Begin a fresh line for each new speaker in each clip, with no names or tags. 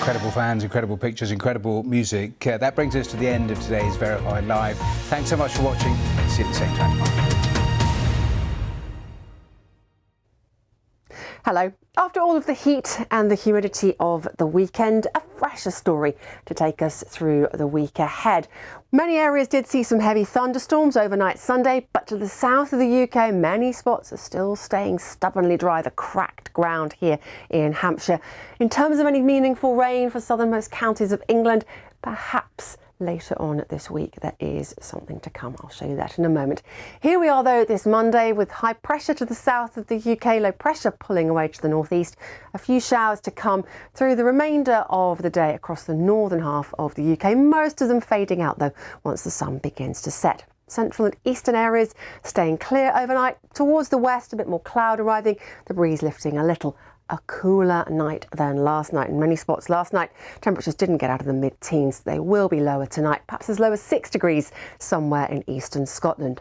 Incredible fans, incredible pictures, incredible music. That brings us to the end of today's Verified Live. Thanks so much for watching. See you at the same time tomorrow.
Hello. After all of the heat and the humidity of the weekend, a fresher story to take us through the week ahead. Many areas did see some heavy thunderstorms overnight Sunday, but to the south of the UK, many spots are still staying stubbornly dry, the cracked ground here in Hampshire. In terms of any meaningful rain for southernmost counties of England, perhaps later on this week there is something to come. I'll show you that in a moment. Here we are though this Monday with high pressure to the south of the UK, low pressure pulling away to the northeast. A few showers to come through the remainder of the day across the northern half of the UK, most of them fading out though once the sun begins to set. Central and eastern areas staying clear overnight. Towards the west, a bit more cloud arriving, the breeze lifting a little. A cooler night than last night. In many spots last night, temperatures didn't get out of the mid-teens. They will be lower tonight, perhaps as low as 6 degrees somewhere in eastern Scotland.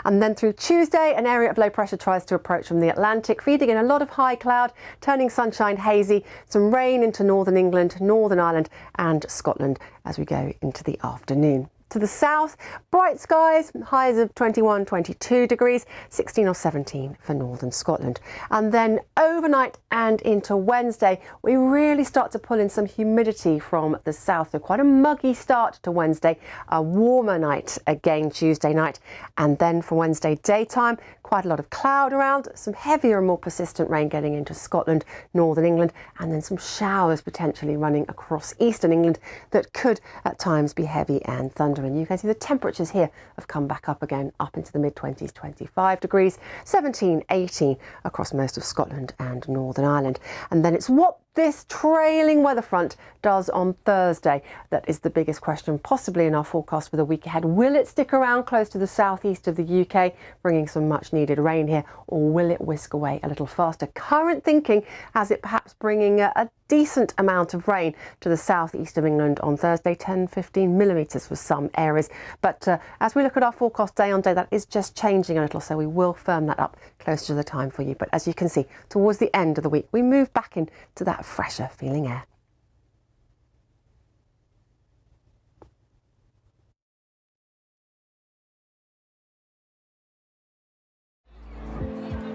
And then through Tuesday, an area of low pressure tries to approach from the Atlantic, feeding in a lot of high cloud, turning sunshine hazy, some rain into northern England, Northern Ireland and Scotland as we go into the afternoon. To the south, bright skies, highs of 21, 22 degrees, 16 or 17 for northern Scotland. And then overnight and into Wednesday, we really start to pull in some humidity from the south. So quite a muggy start to Wednesday, a warmer night again Tuesday night. And then for Wednesday daytime, quite a lot of cloud around, some heavier and more persistent rain getting into Scotland, northern England, and then some showers potentially running across eastern England that could at times be heavy and thunderstormy. And you can see the temperatures here have come back up again, up into the mid-20s, 25 degrees, 17, 18 across most of Scotland and Northern Ireland. And then it's what this trailing weather front does on Thursday that is the biggest question possibly in our forecast for the week ahead. Will it stick around close to the southeast of the UK, bringing some much needed rain here, or will it whisk away a little faster? Current thinking has it perhaps bringing a decent amount of rain to the southeast of England on Thursday, 10-15 millimetres for some areas. But as we look at our forecast day on day, that is just changing a little, so we will firm that up closer to the time for you. But as you can see, towards the end of the week, we move back into that fresher feeling air.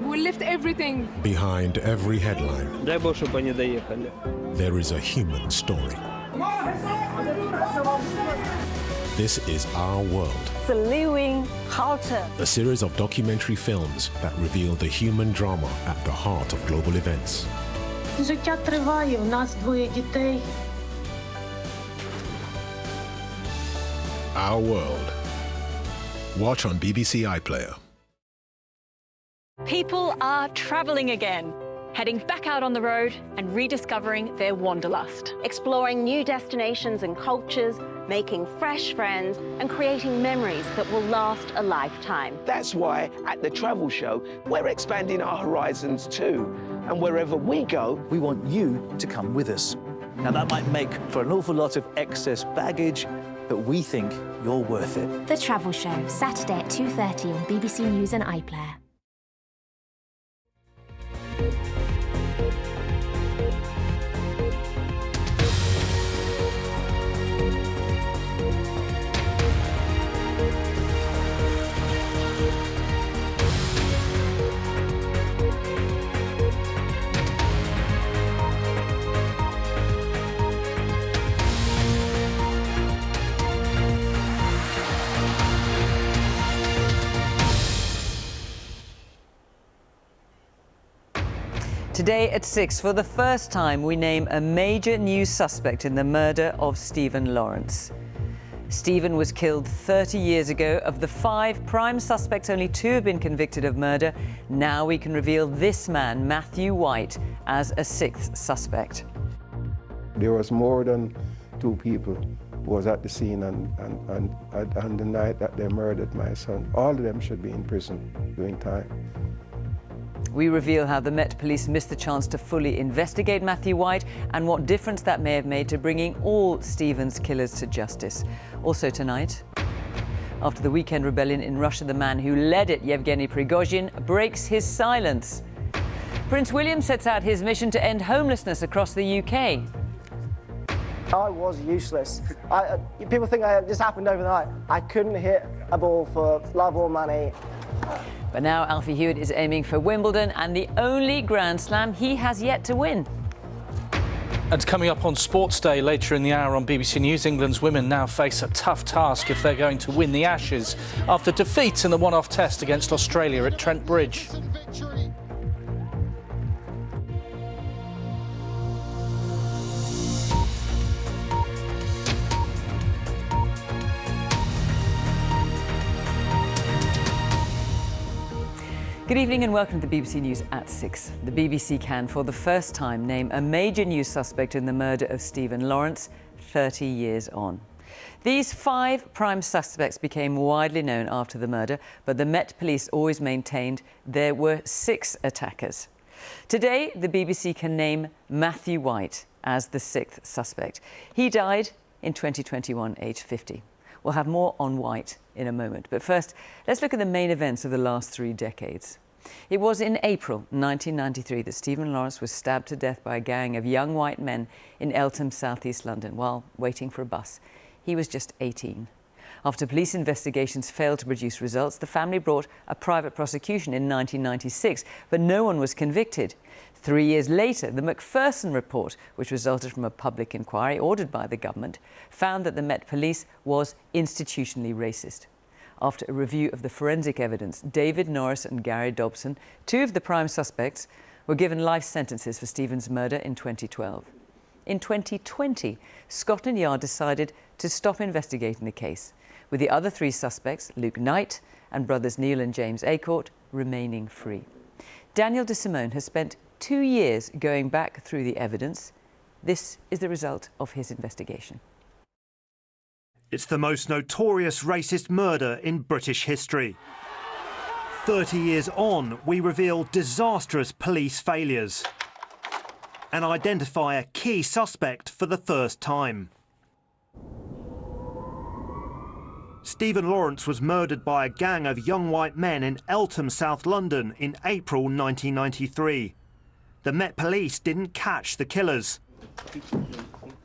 We'll lift everything.
Behind every headline, there is a human story. This is Our World, a series of documentary films that reveal the human drama at the heart of global events.
Життя триває, у нас двоє дітей.
Our World. Watch on BBC iPlayer.
People are travelling again, heading back out on the road and rediscovering their wanderlust.
Exploring new destinations and cultures, making fresh friends and creating memories that will last a lifetime.
That's why at the travel show, we're expanding our horizons too. And wherever we go,
we want you to come with us. Now that might make for an awful lot of excess baggage, but we think you're worth it.
The Travel Show, Saturday at 2:30 on BBC News and iPlayer.
Today at 6, for the first time, we name a major new suspect in the murder of Stephen Lawrence. Stephen was killed 30 years ago. Of the 5 prime suspects, only 2 have been convicted of murder. Now we can reveal this man, Matthew White, as a 6th suspect.
There was more than 2 people who was at the scene and the night that they murdered my son. All of them should be in prison doing time.
We reveal how the Met Police missed the chance to fully investigate Matthew White and what difference that may have made to bringing all Stephen's killers to justice. Also tonight, after the weekend rebellion in Russia, the man who led it, Yevgeny Prigozhin, breaks his silence. Prince William sets out his mission to end homelessness across the UK.
I was useless. People think it just happened overnight. I couldn't hit a ball for love or money.
But now Alfie Hewitt is aiming for Wimbledon and the only Grand Slam he has yet to win.
And coming up on Sportsday later in the hour on BBC News, England's women now face a tough task if they're going to win the Ashes after defeat in the one-off test against Australia at Trent Bridge.
Good evening and welcome to BBC News at 6. The BBC can, for the first time, name a major new suspect in the murder of Stephen Lawrence 30 years on. These 5 prime suspects became widely known after the murder, but the Met Police always maintained there were 6 attackers. Today, the BBC can name Matthew White as the 6th suspect. He died in 2021, aged 50. We'll have more on White in a moment. But first, let's look at the main events of the last 3 decades. It was in April 1993 that Stephen Lawrence was stabbed to death by a gang of young white men in Eltham, southeast London, while waiting for a bus. He was just 18. After police investigations failed to produce results, the family brought a private prosecution in 1996, but no one was convicted. 3 years later, the Macpherson report, which resulted from a public inquiry ordered by the government, found that the Met Police was institutionally racist. After a review of the forensic evidence, David Norris and Gary Dobson, 2 of the prime suspects, were given life sentences for Stephen's murder in 2012. In 2020, Scotland Yard decided to stop investigating the case, with the other 3 suspects, Luke Knight and brothers Neil and James Aycourt, remaining free. Daniel de Simone has spent 2 years going back through the evidence. This is the result of his investigation.
It's the most notorious racist murder in British history. 30 years on, we reveal disastrous police failures and identify a key suspect for the first time. Stephen Lawrence was murdered by a gang of young white men in Eltham, South London in April 1993. The Met Police didn't catch the killers.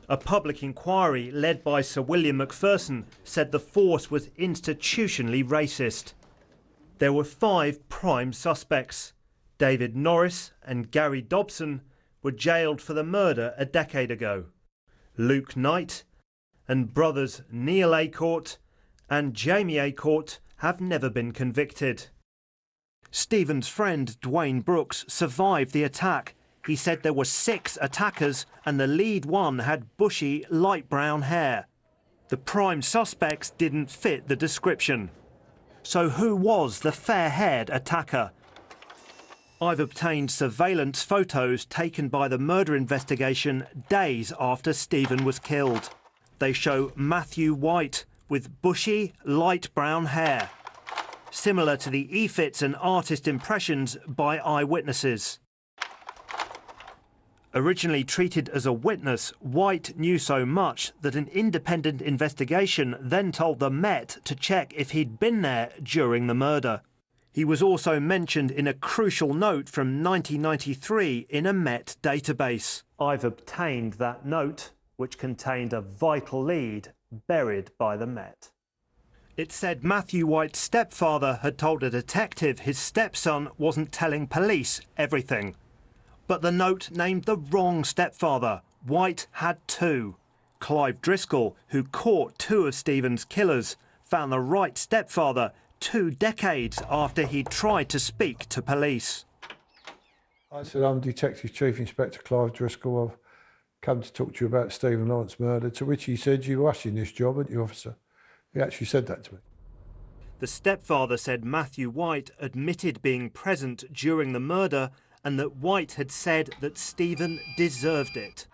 A public inquiry led by Sir William Macpherson said the force was institutionally racist. There were 5 prime suspects. David Norris and Gary Dobson were jailed for the murder a decade ago. Luke Knight and brothers Neil Aycourt and Jamie Aycourt have never been convicted. Stephen's friend Dwayne Brooks survived the attack. He said there were 6 attackers and the lead one had bushy, light brown hair. The prime suspects didn't fit the description. So who was the fair-haired attacker? I've obtained surveillance photos taken by the murder investigation days after Stephen was killed. They show Matthew White with bushy, light brown hair, similar to the e-fits and artist impressions by eyewitnesses. Originally treated as a witness, White knew so much that an independent investigation then told the Met to check if he'd been there during the murder. He was also mentioned in a crucial note from 1993 in a Met database. I've obtained that note, which contained a vital lead buried by the Met. It said Matthew White's stepfather had told a detective his stepson wasn't telling police everything. But the note named the wrong stepfather. White had 2. Clive Driscoll, who caught 2 of Stephen's killers, found the right stepfather 2 decades after he'd tried to speak to police.
I said, I'm Detective Chief Inspector Clive Driscoll. I've come to talk to you about Stephen Lawrence murder, to which he said, you're rushing this job, aren't you, officer? He actually said that to me.
The stepfather said Matthew White admitted being present during the murder and that White had said that Stephen deserved it.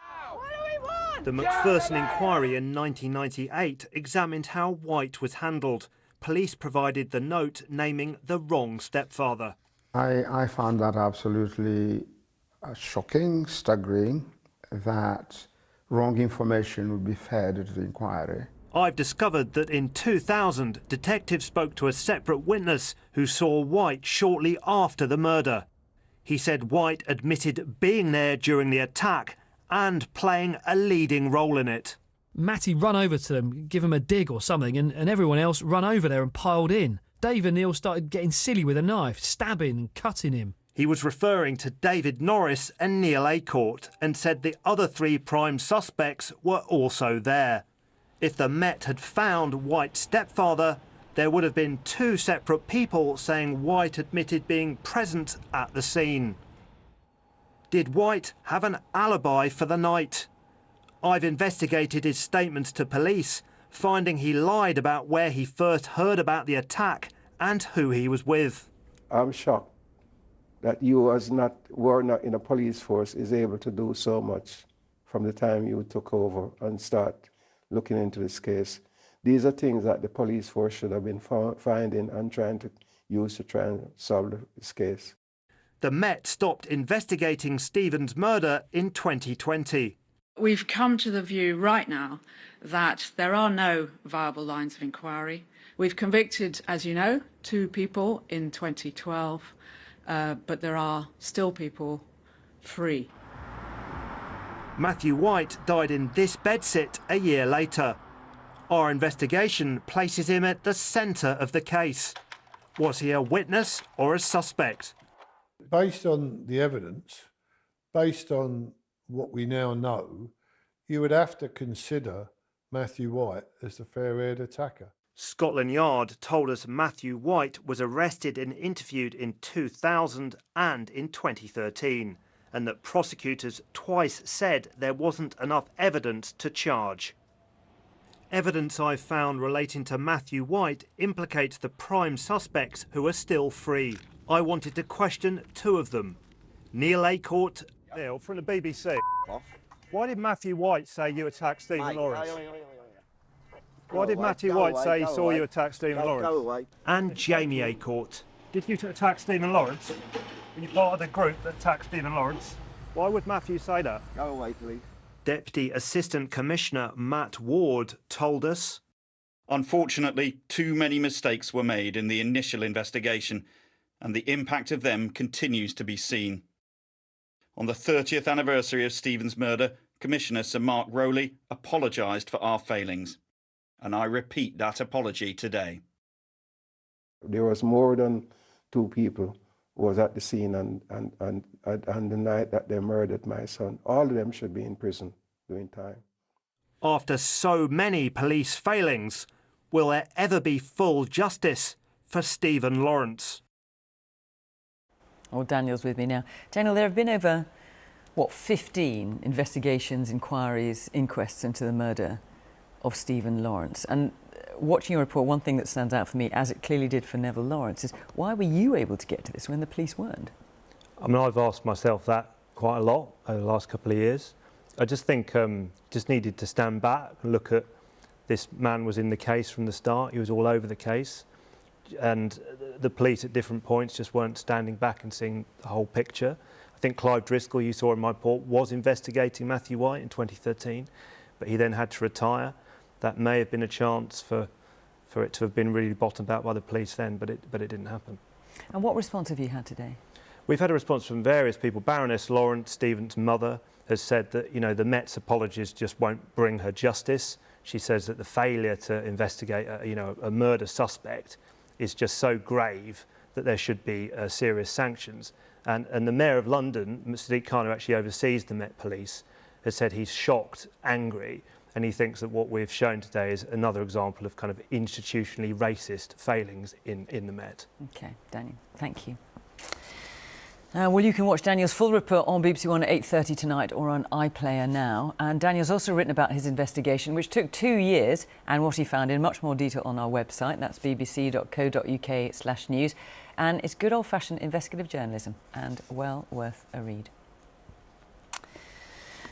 The Macpherson inquiry in 1998 examined how White was handled. Police provided the note naming the wrong stepfather.
I found that absolutely shocking, staggering, that wrong information would be fed to the inquiry.
I've discovered that in 2000, detectives spoke to a separate witness who saw White shortly after the murder. He said White admitted being there during the attack and playing a leading role in it.
Matty run over to them, give him a dig or something, and everyone else run over there and piled in. Dave and Neil started getting silly with a knife, stabbing and cutting him.
He was referring to David Norris and Neil Aycourt and said the other 3 prime suspects were also there. If the Met had found White's stepfather, there would have been 2 separate people saying White admitted being present at the scene. Did White have an alibi for the night? I've investigated his statements to police, finding he lied about where he first heard about the attack and who he was with.
I'm shocked that you were not in a police force is able to do so much from the time you took over and start looking into this case. These are things that the police force should have been finding and trying to use to try and solve this case.
The Met stopped investigating Stephen's murder in 2020.
We've come to the view right now that there are no viable lines of inquiry. We've convicted, as you know, 2 people in 2012, but there are still people free.
Matthew White died in this bedsit a year later. Our investigation places him at the centre of the case. Was he a witness or a suspect?
Based on the evidence, based on what we now know, you would have to consider Matthew White as the fair-haired attacker.
Scotland Yard told us Matthew White was arrested and interviewed in 2000 and in 2013, and that prosecutors twice said there wasn't enough evidence to charge. Evidence I've found relating to Matthew White implicates the prime suspects who are still free. I wanted to question 2 of them. Neil Aycourt.
Neil, from the BBC. Why did Matthew White say you attacked Stephen Lawrence? Why did Matthew White say he saw you attack Stephen Lawrence?
And Jamie Aycourt.
Did you attack Stephen Lawrence? Were you part of the group that attacked Stephen Lawrence? Why would Matthew say that?
Go away, please.
Deputy Assistant Commissioner Matt Ward told us,
unfortunately, too many mistakes were made in the initial investigation, and the impact of them continues to be seen. On the 30th anniversary of Stephen's murder, Commissioner Sir Mark Rowley apologised for our failings, and I repeat that apology today.
There was more than 2 people who was at the scene and the night that they murdered my son. All of them should be in prison doing time.
After so many police failings, will there ever be full justice for Stephen Lawrence?
Oh, Daniel's with me now. Daniel, there have been over, 15 investigations, inquiries, inquests into the murder of Stephen Lawrence. And watching your report, one thing that stands out for me, as it clearly did for Neville Lawrence, is why were you able to get to this when the police weren't?
I mean, I've asked myself that quite a lot over the last couple of years. I just think just needed to stand back and look at this man was in the case from the start. He was all over the case. And the police at different points just weren't standing back and seeing the whole picture. I think Clive Driscoll, you saw in my report, was investigating Matthew White in 2013, but he then had to retire. That may have been a chance for it to have been really bottomed out by the police then, but it didn't happen.
And what response have you had today?
We've had a response from various people. Baroness Lawrence, Stephen's mother, has said that the Met's apologies just won't bring her justice. She says that the failure to investigate a murder suspect is just so grave that there should be serious sanctions. And the Mayor of London, Sadiq Khan, who actually oversees the Met Police, has said he's shocked, angry, and he thinks that what we've shown today is another example of kind of institutionally racist failings in the Met.
OK, Daniel, thank you. Well, you can watch Daniel's full report on BBC One at 8:30 tonight or on iPlayer now. And Daniel's also written about his investigation, which took 2 years, and what he found in much more detail on our website. That's bbc.co.uk/news. And it's good old-fashioned investigative journalism and well worth a read.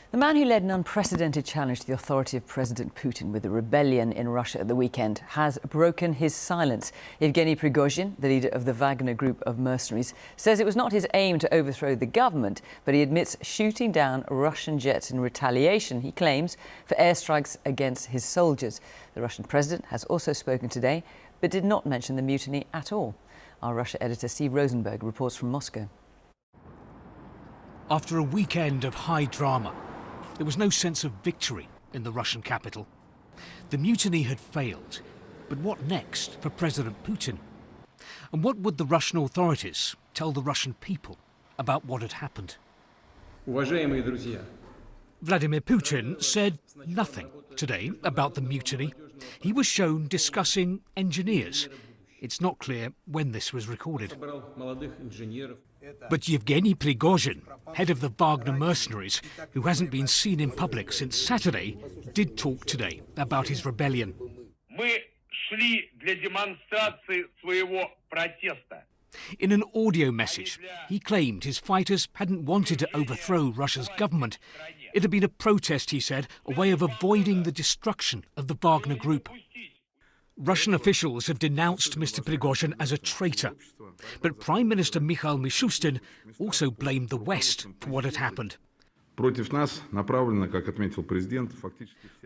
The man who led an unprecedented challenge to the authority of President Putin with the rebellion in Russia at the weekend has broken his silence. Yevgeny Prigozhin, the leader of the Wagner group of mercenaries, says it was not his aim to overthrow the government, but he admits shooting down Russian jets in retaliation, he claims, for airstrikes against his soldiers. The Russian president has also spoken today, but did not mention the mutiny at all. Our Russia editor Steve Rosenberg reports from Moscow.
After a weekend of high drama, There was no sense of victory in the Russian capital. The mutiny had failed. But what next for President Putin? And what would the Russian authorities tell the Russian people about what had happened? Vladimir Putin said nothing today about the mutiny. He was shown discussing engineers. It's not clear when this was recorded. But Yevgeny Prigozhin, head of the Wagner mercenaries, who hasn't been seen in public since Saturday, did talk today about his rebellion. In an audio message, he claimed his fighters hadn't wanted to overthrow Russia's government. It had been a protest, he said, a way of avoiding the destruction of the Wagner group. Russian officials have denounced Mr. Prigozhin as a traitor. But Prime Minister Mikhail Mishustin also blamed the West for what had happened.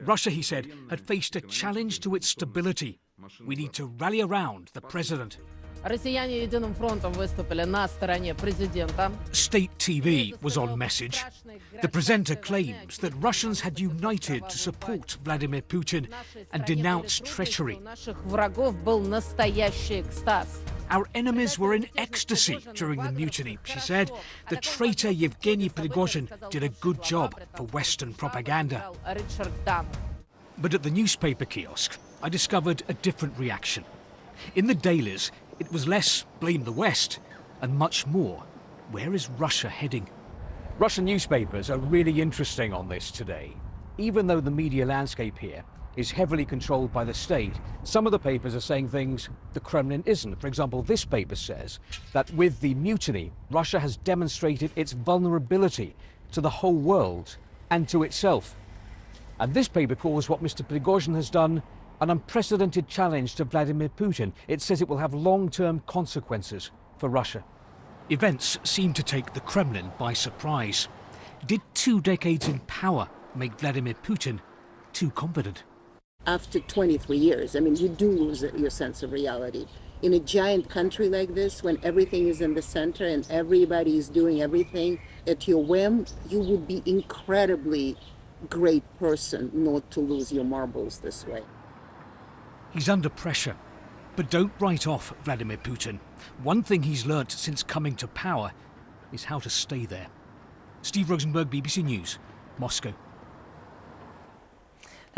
Russia, he said, had faced a challenge to its stability. We need to rally around the president. State TV was on message. The presenter claims that Russians had united to support Vladimir Putin and denounce treachery. Our enemies were in ecstasy during the mutiny, she said. The traitor Yevgeny Prigozhin did a good job for Western propaganda. But at the newspaper kiosk, I discovered a different reaction. In the dailies, it was less blame the West and much more, where is Russia heading? Russian newspapers are really interesting on this today. Even though the media landscape here is heavily controlled by the state, some of the papers are saying things the Kremlin isn't. For example, this paper says that with the mutiny, Russia has demonstrated its vulnerability to the whole world and to itself. And this paper calls what Mr. Prigozhin has done an unprecedented challenge to Vladimir Putin. It says it will have long-term consequences for Russia. Events seem to take the Kremlin by surprise. Did 2 decades in power make Vladimir Putin too confident?
After 23 years, I mean, you do lose your sense of reality. In a giant country like this, when everything is in the center and everybody is doing everything at your whim, you would be incredibly great person not to lose your marbles this way.
He's under pressure. But don't write off Vladimir Putin. One thing he's learnt since coming to power is how to stay there. Steve Rosenberg, BBC News, Moscow.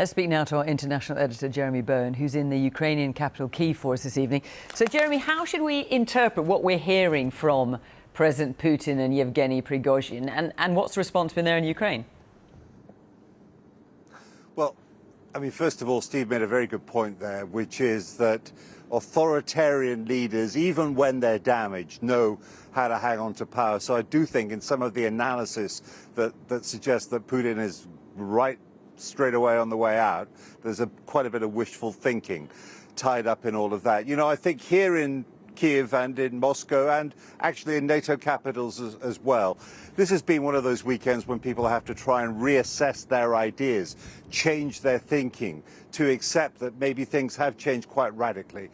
Let's speak now to our international editor, Jeremy Bowen, who's in the Ukrainian capital Kyiv for us this evening. So, Jeremy, how should we interpret what we're hearing from President Putin and Yevgeny Prigozhin? And what's the response been there in Ukraine?
Well, I mean, first of all, Steve made a very good point there, which is that authoritarian leaders, even when they're damaged, know how to hang on to power. So I do think in some of the analysis that suggests that Putin is right straight away on the way out, there's quite a bit of wishful thinking tied up in all of that. You know, I think here in Kyiv and in Moscow and actually in NATO capitals as well, this has been one of those weekends when people have to try and reassess their ideas, change their thinking, to accept that maybe things have changed quite radically.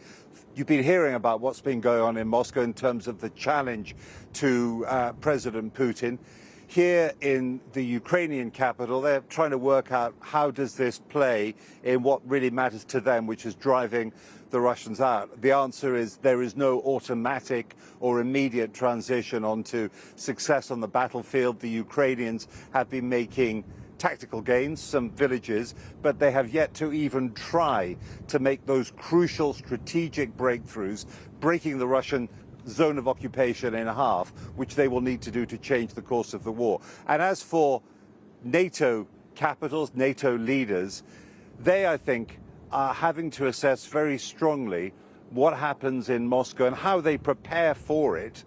You've been hearing about what's been going on in Moscow in terms of the challenge to President Putin. Here in the Ukrainian capital, they're trying to work out how does this play in what really matters to them, which is driving the Russians out. The answer is there is no automatic or immediate transition onto success on the battlefield. The Ukrainians have been making tactical gains, some villages, but they have yet to even try to make those crucial strategic breakthroughs, breaking the Russian zone of occupation in half, which they will need to do to change the course of the war. And as for NATO capitals, NATO leaders, they, I think, are having to assess very strongly what happens in Moscow and how they prepare for it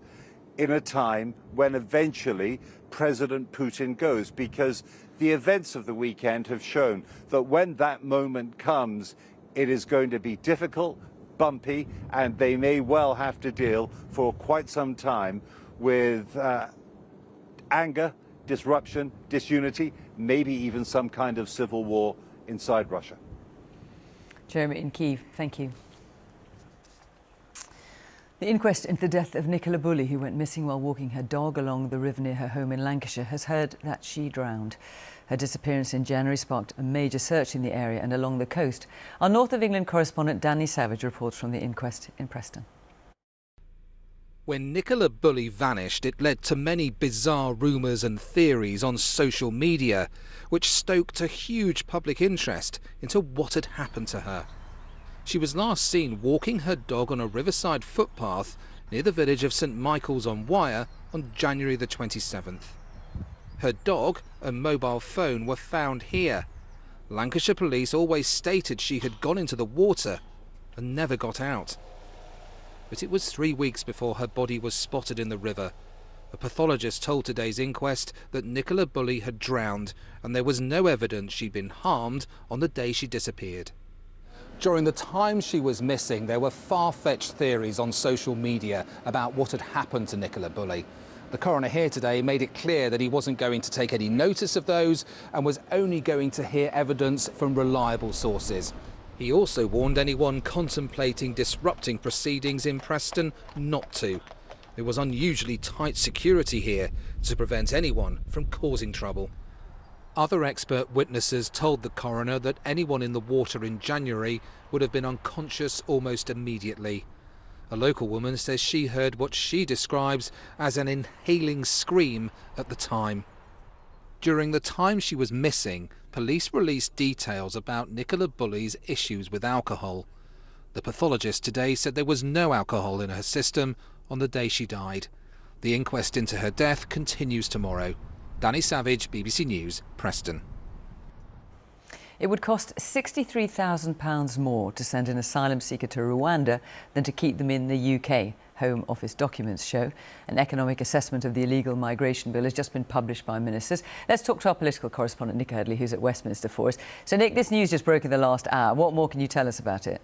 in a time when eventually President Putin goes, because the events of the weekend have shown that when that moment comes, it is going to be difficult, bumpy, and they may well have to deal for quite some time with anger, disruption, disunity, maybe even some kind of civil war inside Russia. Jeremy in Kyiv, thank you.
The inquest into the death of Nicola Bully, who went missing while walking her dog along the river near her home in Lancashire, has heard that she drowned. Her disappearance in January sparked a major search in the area and along the coast. Our North of England correspondent Danny Savage reports from the inquest in Preston.
When Nicola Bully vanished, it led to many bizarre rumours and theories on social media, which stoked a huge public interest into what had happened to her. She was last seen walking her dog on a riverside footpath near the village of St Michael's on Wyre on January the 27th. Her dog and mobile phone were found here. Lancashire police always stated she had gone into the water and never got out. But it was 3 weeks before her body was spotted in the river. A pathologist told today's inquest that Nicola Bully had drowned and there was no evidence she'd been harmed on the day she disappeared. During the time she was missing, there were far-fetched theories on social media about what had happened to Nicola Bully. The coroner here today made it clear that he wasn't going to take any notice of those and was only going to hear evidence from reliable sources. He also warned anyone contemplating disrupting proceedings in Preston not to. There was unusually tight security here to prevent anyone from causing trouble. Other expert witnesses told the coroner that anyone in the water in January would have been unconscious almost immediately. A local woman says she heard what she describes as an inhaling scream at the time. During the time she was missing, police released details about Nicola Bully's issues with alcohol. The pathologist today said there was no alcohol in her system on the day she died. The inquest into her death continues tomorrow. Danny Savage, BBC News, Preston.
It would cost £63,000 more to send an asylum seeker to Rwanda than to keep them in the UK, Home Office documents show. An economic assessment of the illegal migration bill has just been published by ministers. Let's talk to our political correspondent, Nick Eardley, who's at Westminster for us. So, Nick, this news just broke in the last hour. What more can you tell us about it?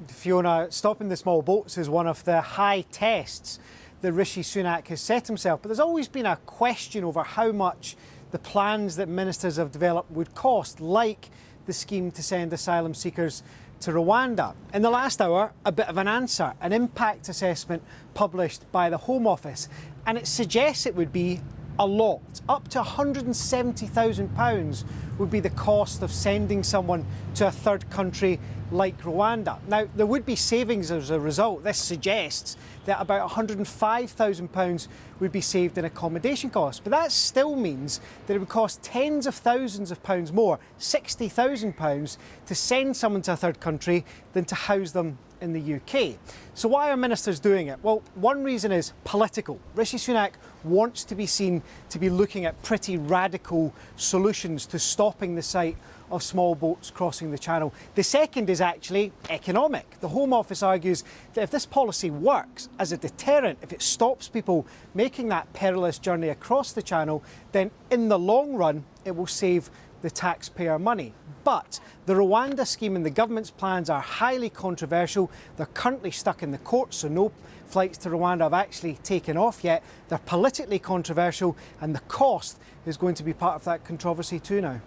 Fiona, stopping the small boats is one of the high tests that Rishi Sunak has set himself. But there's always been a question over how much the plans that ministers have developed would cost, like the scheme to send asylum seekers to Rwanda. In the last hour, a bit of an answer, an impact assessment published by the Home Office, and it suggests it would be a lot. Up to £170,000 would be the cost of sending someone to a third country like Rwanda. Now, there would be savings as a result. This suggests that about £105,000 would be saved in accommodation costs. But that still means that it would cost tens of thousands of pounds more, £60,000, to send someone to a third country than to house them in the UK. So why are ministers doing it? Well, one reason is political. Rishi Sunak wants to be seen to be looking at pretty radical solutions to stopping the sight of small boats crossing the channel. The second is actually economic. The Home Office argues that if this policy works as a deterrent, if it stops people making that perilous journey across the channel, then in the long run, it will save the taxpayer money. But the Rwanda scheme and the government's plans are highly controversial. They're currently stuck in the courts, so no flights to Rwanda have actually taken off yet. They're politically controversial, and the cost is going to be part of that controversy too now.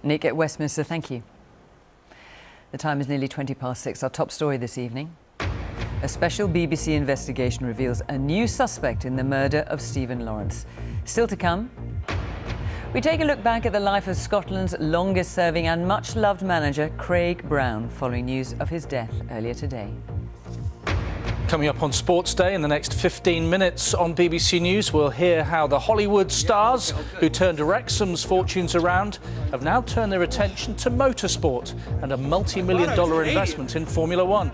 Nick at Westminster, thank you. The time is nearly 6:20. Our top story this evening. A special BBC investigation reveals a new suspect in the murder of Stephen Lawrence. Still to come, we take a look back at the life of Scotland's longest-serving and much-loved manager, Craig Brown, following news of his death earlier today.
Coming up on Sportsday in the next 15 minutes on BBC News, we'll hear how the Hollywood stars who turned Wrexham's fortunes around have now turned their attention to motorsport and a multi-million-dollar investment in Formula One.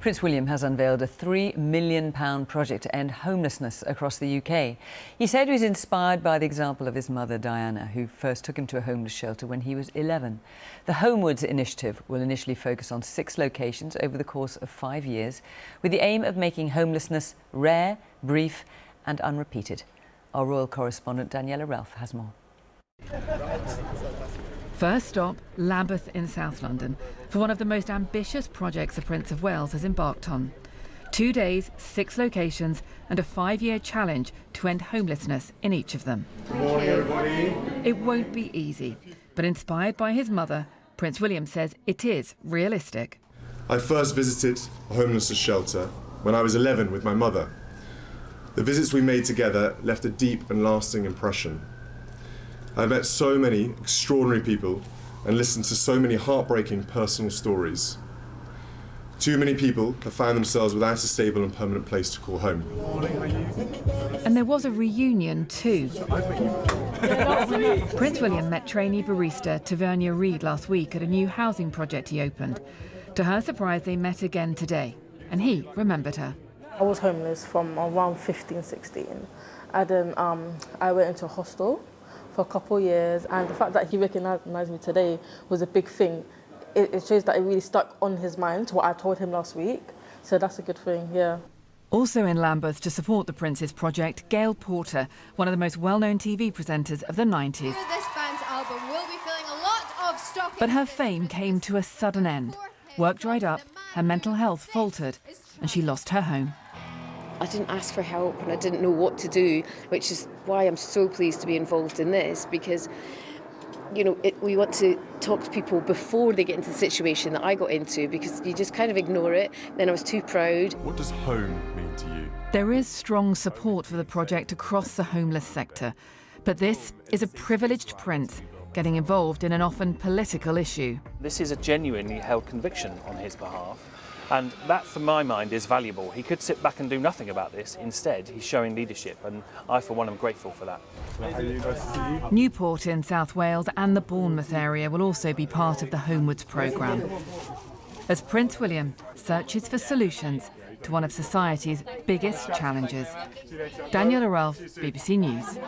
Prince William has unveiled a £3 million project to end homelessness across the UK. He said he was inspired by the example of his mother, Diana, who first took him to a homeless shelter when he was 11. The Homewards initiative will initially focus on 6 locations over the course of 5 years, with the aim of making homelessness rare, brief and unrepeated. Our royal correspondent, Daniela Ralph, has more.
First stop, Lambeth in South London, for one of the most ambitious projects the Prince of Wales has embarked on. 2 days, 6 locations and a 5-year challenge to end homelessness in each of them.
Good morning, everybody.
It won't be easy. But inspired by his mother, Prince William says it is realistic.
I first visited a homelessness shelter when I was 11 with my mother. The visits we made together left a deep and lasting impression. I've met so many extraordinary people and listened to so many heartbreaking personal stories. Too many people have found themselves without a stable and permanent place to call home.
And there was a reunion too. Prince William met trainee barista Tavernia Reid last week at a new housing project he opened. To her surprise, they met again today, and he remembered her.
I was homeless from around 15, 16. And then I went into a hostel for a couple of years, and the fact that he recognised me today was a big thing. It shows that it really stuck on his mind, what I told him last week. So that's a good thing, yeah.
Also in Lambeth to support the Prince's project, Gail Porter, one of the most well-known TV presenters of the 90s.
This band's album will be filling a lot of stock.
But her fame came to a sudden end. Work dried up, her mental health faltered, and she lost her home.
I didn't ask for help and I didn't know what to do, which is why I'm so pleased to be involved in this, because you know, we want to talk to people before they get into the situation that I got into, because you just kind of ignore it. Then I was too proud.
What does home mean to you?
There is strong support for the project across the homeless sector, but this is a privileged prince getting involved in an often political issue.
This is a genuinely held conviction on his behalf, and that, for my mind, is valuable. He could sit back and do nothing about this. Instead, he's showing leadership, and I, for one, am grateful for that.
Newport in South Wales and the Bournemouth area will also be part of the Homewards programme, as Prince William searches for solutions to one of society's biggest challenges. Daniela Ralph, BBC News.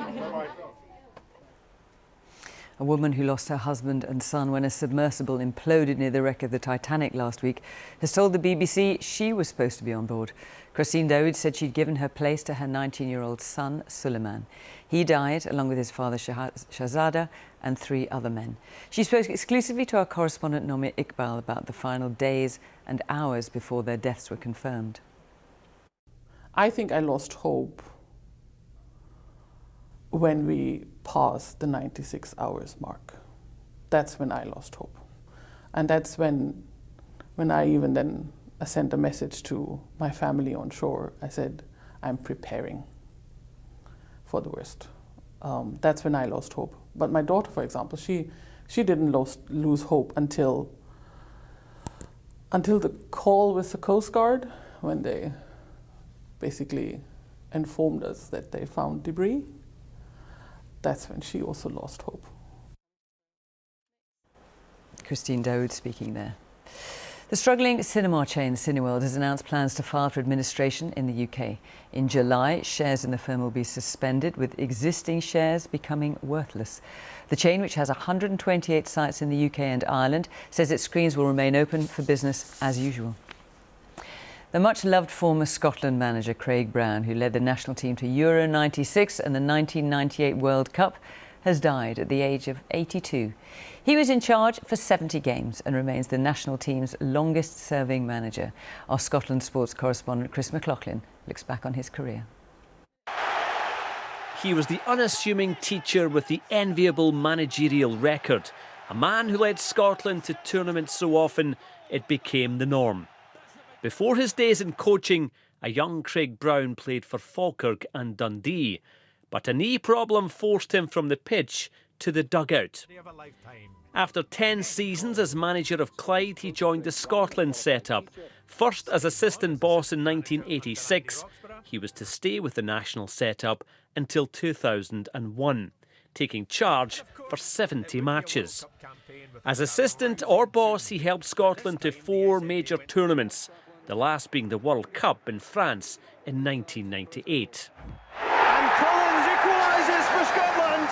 A woman who lost her husband and son when a submersible imploded near the wreck of the Titanic last week has told the BBC she was supposed to be on board. Christine Daoud said she'd given her place to her 19-year-old son, Suleiman. He died along with his father, Shahzada, and 3 other men. She spoke exclusively to our correspondent, Nomi Iqbal, about the final days and hours before their deaths were confirmed.
I think I lost hope when we passed the 96 hours mark. That's when I lost hope. And that's when I even then sent a message to my family on shore. I said, I'm preparing for the worst. That's when I lost hope. But my daughter, for example, she didn't lose hope until the call with the Coast Guard, when they basically informed us that they found debris. That's when she also lost hope.
Christine Daoud speaking there. The struggling cinema chain Cineworld has announced plans to file for administration in the UK. In July, shares in the firm will be suspended, with existing shares becoming worthless. The chain, which has 128 sites in the UK and Ireland, says its screens will remain open for business as usual. The much-loved former Scotland manager Craig Brown, who led the national team to Euro 96 and the 1998 World Cup, has died at the age of 82. He was in charge for 70 games and remains the national team's longest-serving manager. Our Scotland sports correspondent Chris McLaughlin looks back on his career.
He was the unassuming teacher with the enviable managerial record, a man who led Scotland to tournaments so often it became the norm. Before his days in coaching, a young Craig Brown played for Falkirk and Dundee, but a knee problem forced him from the pitch to the dugout. After 10 seasons as manager of Clyde, he joined the Scotland setup. First as assistant boss in 1986, he was to stay with the national setup until 2001, taking charge for 70 matches. As assistant or boss, he helped Scotland to 4 major tournaments, the last being the World Cup in France in 1998.
And Collins equalises for Scotland!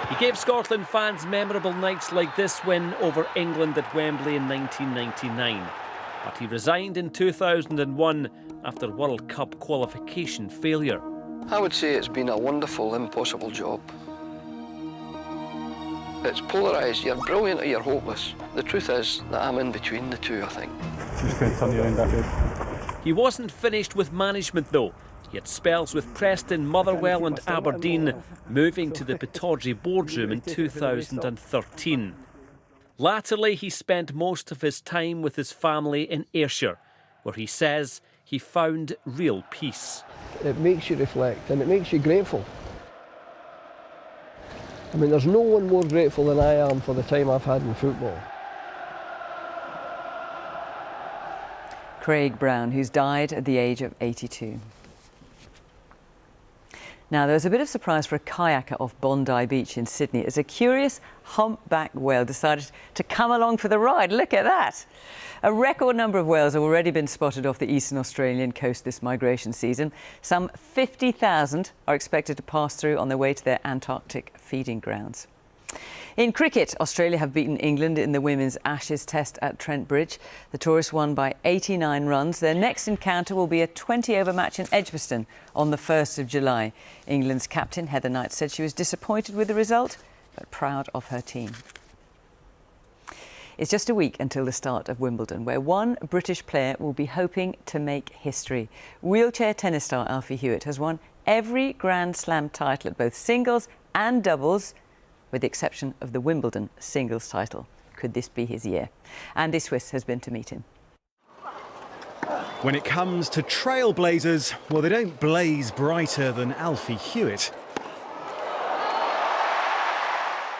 He gave Scotland fans memorable nights like this win over England at Wembley in 1999. But he resigned in 2001 after World Cup qualification failure.
I would say it's been a wonderful, impossible job. It's polarised, you're brilliant or you're hopeless. The truth is that I'm in between the two, I think.
He wasn't finished with management though. He had spells with Preston, Motherwell and Aberdeen, moving to the Pittodrie boardroom in 2013. Latterly, he spent most of his time with his family in Ayrshire, where he says he found real peace.
It makes you reflect and it makes you grateful. I mean, there's no one more grateful than I am for the time I've had in football.
Craig Brown, who's died at the age of 82. Now, there was a bit of surprise for a kayaker off Bondi Beach in Sydney as a curious humpback whale decided to come along for the ride. Look at that. A record number of whales have already been spotted off the eastern Australian coast this migration season. Some 50,000 are expected to pass through on their way to their Antarctic feeding grounds. In cricket, Australia have beaten England in the Women's Ashes Test at Trent Bridge. The tourists won by 89 runs. Their next encounter will be a 20-over match in Edgbaston on the 1st of July. England's captain, Heather Knight, said she was disappointed with the result, but proud of her team. It's just a week until the start of Wimbledon, where one British player will be hoping to make history. Wheelchair tennis star Alfie Hewitt has won every Grand Slam title at both singles and doubles, with the exception of the Wimbledon singles title. Could this be his year? Andy Swiss has been to meet him.
When it comes to trailblazers, well, they don't blaze brighter than Alfie Hewitt.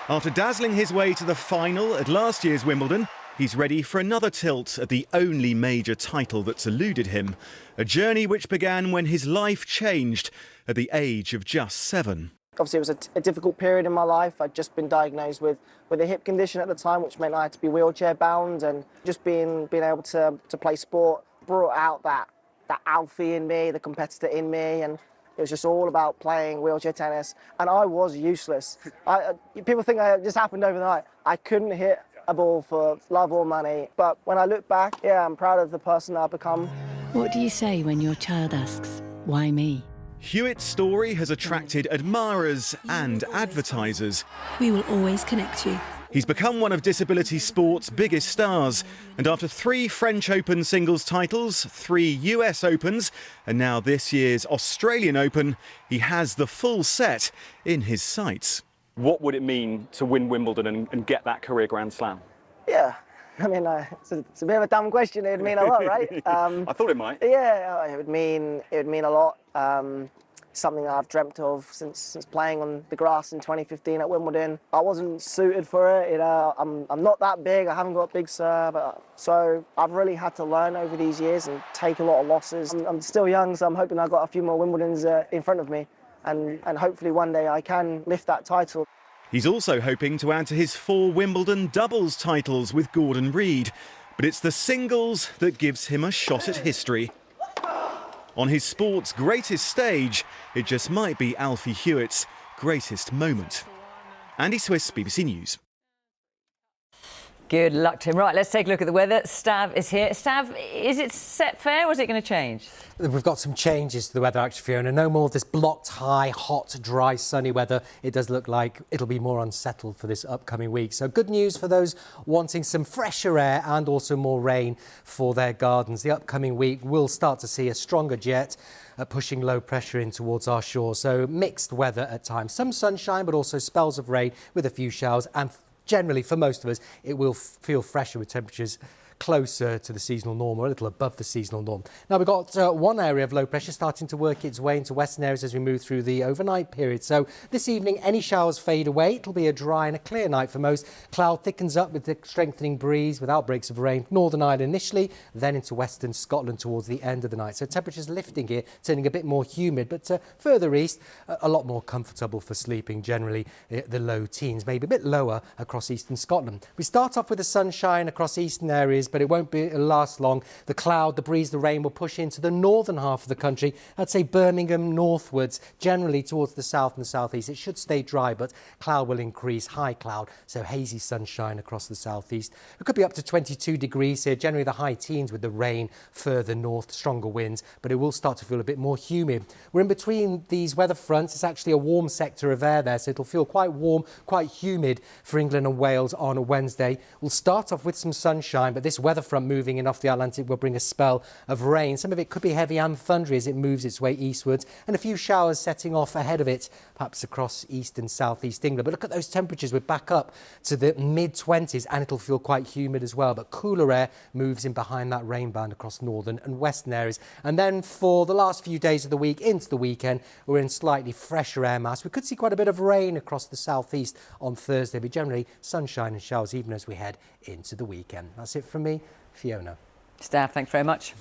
After dazzling his way to the final at last year's Wimbledon, he's ready for another tilt at the only major title that's eluded him. A journey which began when his life changed at the age of just 7.
Obviously, it was a difficult period in my life. I'd just been diagnosed with a hip condition at the time, which meant I had to be wheelchair bound, and just being able to play sport brought out that Alfie in me, the competitor in me, and it was just all about playing wheelchair tennis, and I was useless. People think it just happened overnight. I couldn't hit a ball for love or money, but when I look back, yeah, I'm proud of the person I've become.
What do you say when your child asks, why me?
Hewitt's story has attracted admirers and advertisers.
We will always connect you.
He's become one of disability sport's biggest stars, and after 3 French Open singles titles, 3 US Opens, and now this year's Australian Open, he has the full set in his sights.
What would it mean to win Wimbledon and get that career Grand Slam?
Yeah, I mean, it's a bit of a dumb question. It would mean a lot, right?
I thought it might.
Yeah, it would mean a lot. Something that I've dreamt of since playing on the grass in 2015 at Wimbledon. I wasn't suited for it. I'm not that big. I haven't got big serve, so I've really had to learn over these years and take a lot of losses. I'm still young, so I'm hoping I've got a few more Wimbledons in front of me, and hopefully one day I can lift that title.
He's also hoping to add to his 4 Wimbledon doubles titles with Gordon Reid, but it's the singles that gives him a shot at history. On his sport's greatest stage, it just might be Alfie Hewitt's greatest moment. Andy Swiss, BBC News.
Good luck to him. Right, let's take a look at the weather. Stav is here. Stav, is it set fair or is it going to change?
We've got some changes to the weather, actually, Fiona. No more of this blocked high, hot, dry, sunny weather. It does look like it'll be more unsettled for this upcoming week. So good news for those wanting some fresher air and also more rain for their gardens. The upcoming week will start to see a stronger jet pushing low pressure in towards our shore. So mixed weather at times. Some sunshine, but also spells of rain with a few showers, and generally, for most of us, it will feel fresher with temperatures closer to the seasonal norm, or a little above the seasonal norm. Now, we've got one area of low pressure starting to work its way into western areas as we move through the overnight period. So this evening, any showers fade away. It'll be a dry and a clear night for most. Cloud thickens up with the strengthening breeze with outbreaks of rain. Northern Ireland initially, then into western Scotland towards the end of the night. So temperatures lifting here, turning a bit more humid, but further east, a lot more comfortable for sleeping. Generally, the low teens, maybe a bit lower across eastern Scotland. We start off with the sunshine across eastern areas, but it won't last long. The cloud, the breeze, the rain will push into the northern half of the country. I'd say Birmingham northwards, generally towards the south and the southeast. It should stay dry, but cloud will increase, high cloud, so hazy sunshine across the southeast. It could be up to 22 degrees here, generally the high teens with the rain further north, stronger winds, but it will start to feel a bit more humid. We're in between these weather fronts. It's actually a warm sector of air there, so it'll feel quite warm, quite humid for England and Wales on a Wednesday. We'll start off with some sunshine, but this this weather front moving in off the Atlantic will bring a spell of rain. Some of it could be heavy and thundery as it moves its way eastwards, and a few showers setting off ahead of it, perhaps across east and southeast England. But look at those temperatures. We're back up to the mid-20s, and it'll feel quite humid as well. But cooler air moves in behind that rain band across northern and western areas. And then for the last few days of the week into the weekend, we're in slightly fresher air mass. We could see quite a bit of rain across the southeast on Thursday, but generally sunshine and showers even as we head into the weekend. That's it from me, Fiona.
Steph, thanks very much.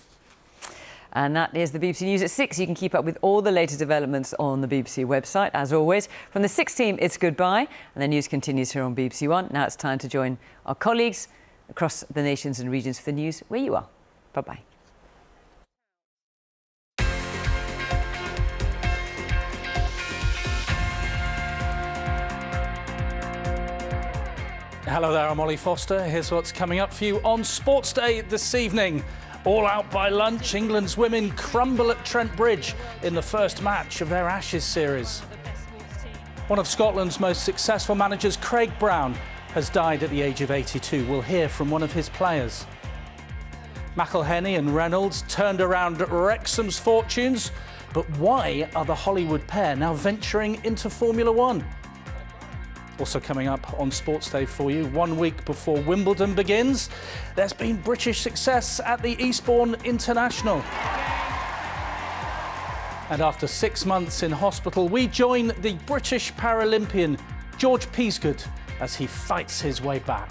And that is the BBC News at 6. You can keep up with all the latest developments on the BBC website, as always. From the 6 team, it's goodbye. And the news continues here on BBC One. Now it's time to join our colleagues across the nations and regions for the news where you are. Bye-bye.
Hello there, I'm Olly Foster. Here's what's coming up for you on Sportsday this evening. All out by lunch, England's women crumble at Trent Bridge in the first match of their Ashes series. One of Scotland's most successful managers, Craig Brown, has died at the age of 82. We'll hear from one of his players. McElhenney and Reynolds turned around Wrexham's fortunes, but why are the Hollywood pair now venturing into Formula One? Also coming up on Sportsday for you, 1 week before Wimbledon begins, there's been British success at the Eastbourne International. And after 6 months in hospital, we join the British Paralympian George Peasgood as he fights his way back.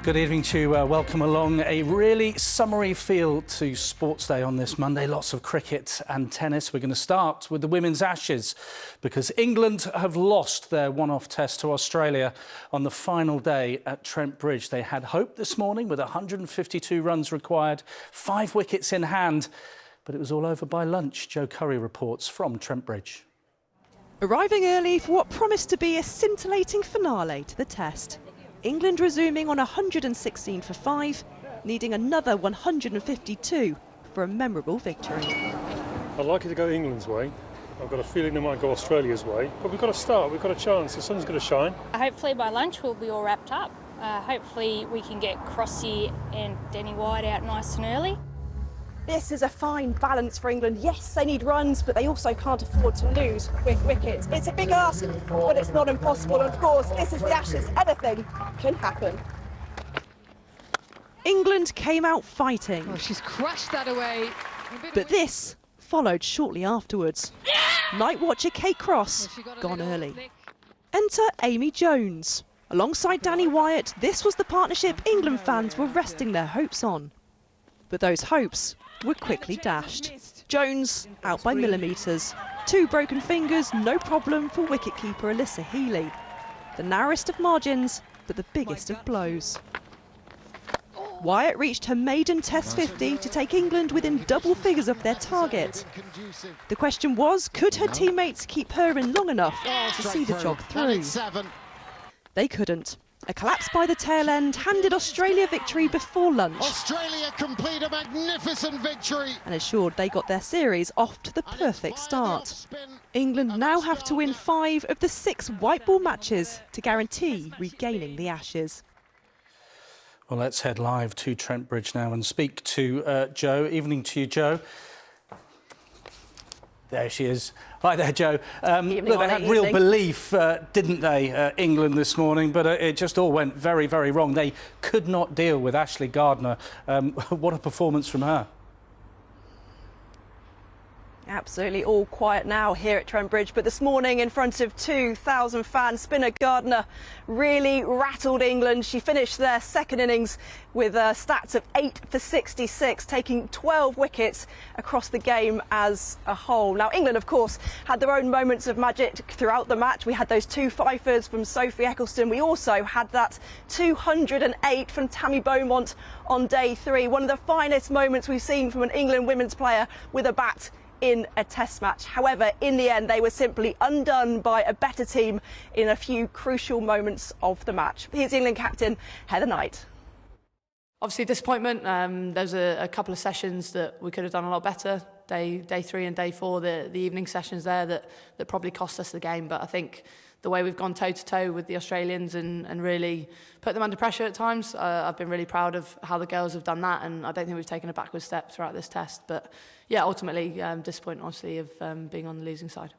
Good evening to you. Welcome along. A really summery feel to Sports Day on this Monday. Lots of cricket and tennis. We're going to start with the women's Ashes because England have lost their one-off test to Australia on the final day at Trent Bridge. They had hope this morning with 152 runs required, 5 wickets in hand, but it was all over by lunch. Joe Curry reports from Trent Bridge.
Arriving early for what promised to be a scintillating finale to the test. England resuming on 116 for 5, needing another 152 for a memorable victory.
I'd like it to go England's way. I've got a feeling it might go Australia's way, but we've got to start, we've got a chance, the sun's going to shine.
Hopefully by lunch we'll be all wrapped up. Hopefully we can get Crossy and Denny White out nice and early.
This is a fine balance for England. Yes, they need runs, but they also can't afford to lose quick wickets. It's a big ask, but it's not impossible. And of course, this is the Ashes. Anything can happen.
England came out fighting.
Oh, she's crashed that away.
But this followed shortly afterwards. Yeah! Night watcher Kate Cross gone early. Enter Amy Jones. Alongside Danny Wyatt, this was the partnership England fans were resting their hopes on. But those hopes were quickly dashed. Jones out by millimetres. 2 broken fingers, no problem for wicketkeeper Alyssa Healy. The narrowest of margins, but the biggest of blows. Wyatt reached her maiden Test 50 to take England within double figures of their target. The question was, could her teammates keep her in long enough to see the job through? They couldn't. A collapse by the tail end handed Australia victory before lunch.
Australia complete a magnificent victory.
And assured they got their series off to the perfect start. England now have to win 5 of the 6 white ball matches to guarantee regaining the Ashes.
Well, let's head live to Trent Bridge now and speak to Joe. Evening to you, Joe. There she is. Hi there, Joe. Look, they had real belief, didn't they, England this morning, but it just all went very, very wrong. They could not deal with Ashley Gardner. What a performance from her.
Absolutely all quiet now here at Trent Bridge, but this morning in front of 2,000 fans, spinner Gardner really rattled England. She finished their second innings with stats of 8 for 66, taking 12 wickets across the game as a whole. Now, England, of course, had their own moments of magic throughout the match. We had those 2 fifers from Sophie Ecclestone. We also had that 208 from Tammy Beaumont on day 3. One of the finest moments we've seen from an England women's player with a bat in a test match. However, in the end, they were simply undone by a better team in a few crucial moments of the match. Here's England captain Heather Knight.
Obviously disappointment. There's a couple of sessions that we could have done a lot better. Day 3 and day 4, the evening sessions there that probably cost us the game. But I think the way we've gone toe-to-toe with the Australians and really put them under pressure at times, I've been really proud of how the girls have done that, and I don't think we've taken a backward step throughout this test. But yeah, ultimately disappointed, honestly, of being on the losing side.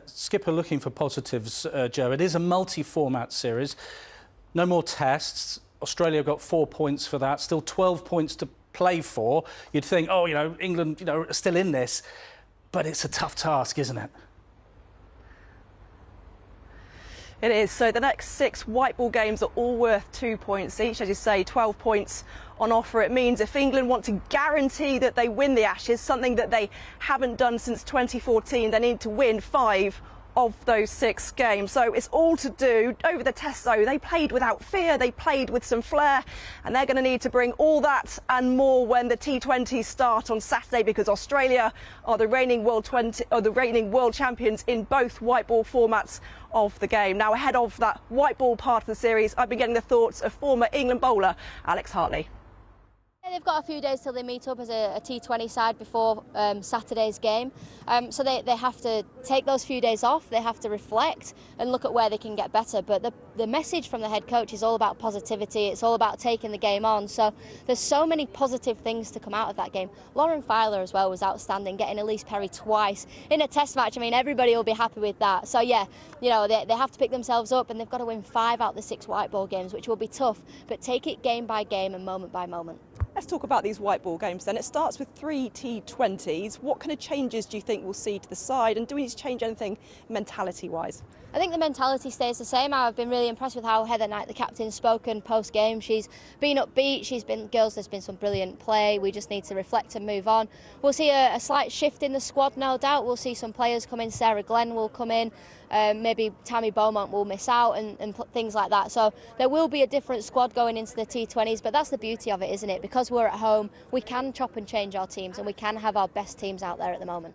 Skipper looking for positives, Joe. It is a multi-format series. No more tests. Australia got 4 points for that. Still 12 points to play for. You'd think, oh, England, are still in this. But it's a tough task, isn't it?
It is. So the next 6 white ball games are all worth 2 points each. As you say, 12 points on offer. It means if England want to guarantee that they win the Ashes, something that they haven't done since 2014, they need to win 5 of those 6 games. So it's all to do. Over the test, though, they played without fear, they played with some flair, and they're going to need to bring all that and more when the T20s start on Saturday, because Australia are the reigning world champions in both white ball formats of the game. Now, ahead of that white ball part of the series, I've been getting the thoughts of former England bowler Alex Hartley.
They've got a few days till they meet up as a T20 side before Saturday's game, so they have to take those few days off, they have to reflect and look at where they can get better. But the message from the head coach is all about positivity, it's all about taking the game on, so there's so many positive things to come out of that game. Lauren Filer as well was outstanding, getting Elise Perry twice in a test match. I mean, everybody will be happy with that. So yeah, they have to pick themselves up, and they've got to win 5 out of the 6 white ball games, which will be tough, but take it game by game and moment by moment.
Let's talk about these white ball games then. It starts with 3 T20s. What kind of changes do you think we'll see to the side, and do we need to change anything mentality-wise?
I think the mentality stays the same. I've been really impressed with how Heather Knight, the captain, spoken post-game. She's been upbeat, girls, there's been some brilliant play. We just need to reflect and move on. We'll see a slight shift in the squad, no doubt. We'll see some players come in. Sarah Glenn will come in. Maybe Tammy Beaumont will miss out and things like that. So there will be a different squad going into the T20s, but that's the beauty of it, isn't it? Because we're at home, we can chop and change our teams, and we can have our best teams out there at the moment.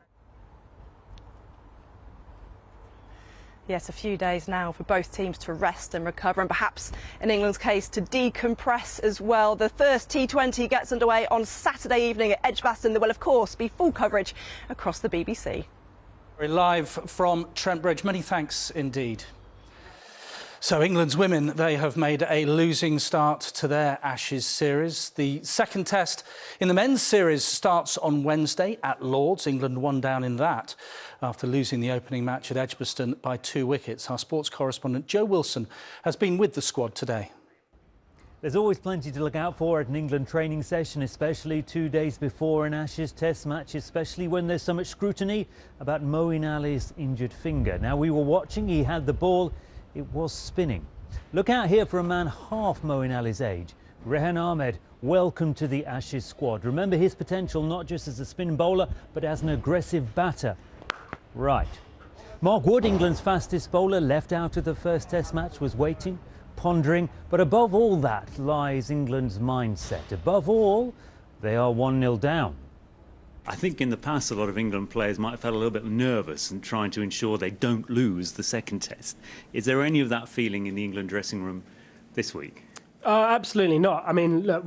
Yes, a few days now for both teams to rest and recover, and perhaps in England's case to decompress as well. The first T20 gets underway on Saturday evening at Edgbaston. There will of course be full coverage across the BBC.
Live from Trent Bridge. Many thanks indeed. So England's women, they have made a losing start to their Ashes series. The second test in the men's series starts on Wednesday at Lord's. England 1 down in that after losing the opening match at Edgbaston by 2 wickets. Our sports correspondent Joe Wilson has been with the squad today.
There's always plenty to look out for at an England training session, especially 2 days before an Ashes test match, especially when there's so much scrutiny about Moeen Ali's injured finger. Now, we were watching, he had the ball, it was spinning. Look out here for a man half Moeen Ali's age. Rehan Ahmed, welcome to the Ashes squad. Remember his potential not just as a spin bowler, but as an aggressive batter. Right. Mark Wood, England's fastest bowler, left out of the first test match, was waiting, pondering, but above all that lies England's mindset. Above all, they are 1-0 down.
I think in the past a lot of England players might have felt a little bit nervous and trying to ensure they don't lose the second test. Is there any of that feeling in the England dressing room this week?
Absolutely not. I mean, look,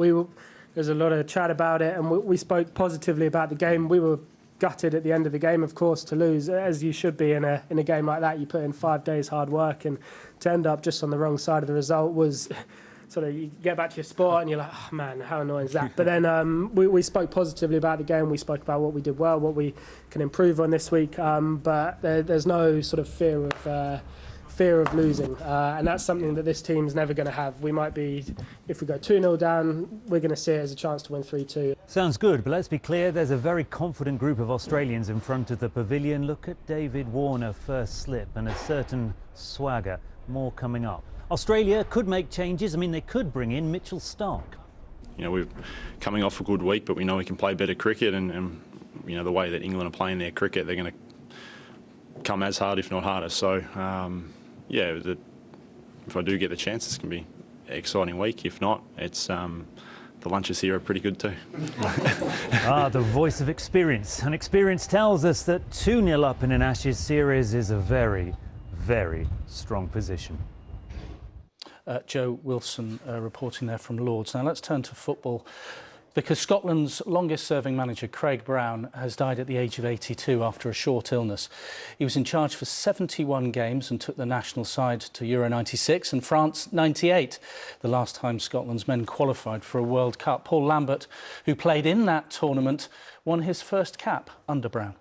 there's a lot of chat about it, and we spoke positively about the game. We were gutted at the end of the game, of course, to lose, as you should be in a game like that. You put in 5 days hard work, and to end up just on the wrong side of the result was sort of, you get back to your sport and you're like, oh man, how annoying is that? But then we spoke positively about the game. We spoke about what we did well, what we can improve on this week, but there's no sort of fear of losing, and that's something that this team's never going to have. We might be, if we go 2-0 down, we're going to see it as a chance to win 3-2.
Sounds good, but let's be clear, there's a very confident group of Australians in front of the pavilion. Look at David Warner, first slip, and a certain swagger. More coming up. Australia could make changes. I mean, they could bring in Mitchell Starc.
You know, we're coming off a good week, but we know we can play better cricket, and you know, the way that England are playing their cricket, they're going to come as hard, if not harder. So, yeah, if I do get the chance, it's going to be an exciting week. If not, it's the lunches here are pretty good too.
The voice of experience. And experience tells us that 2-0 up in an Ashes series is a very, very strong position.
Joe Wilson reporting there from Lords. Now let's turn to football, because Scotland's longest-serving manager, Craig Brown, has died at the age of 82 after a short illness. He was in charge for 71 games and took the national side to Euro 96 and France 98, the last time Scotland's men qualified for a World Cup. Paul Lambert, who played in that tournament, won his first cap under Brown.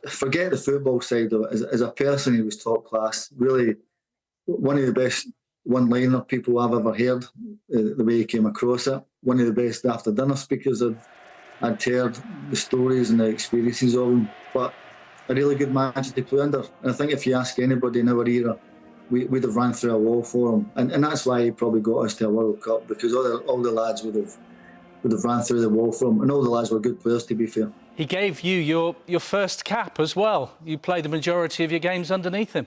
Forget the football side of it. As a person, he was top class. Really, one of the best one-liner people I've ever heard, the way he came across it. One of the best after-dinner speakers I'd heard, the stories and the experiences of him. But a really good manager to play under. And I think if you ask anybody in our era, we'd have ran through a wall for him. And that's why he probably got us to a World Cup, because all the lads would have ran through the wall for him. And all the lads were good players, to be fair.
He gave you your first cap as well. You played the majority of your games underneath him.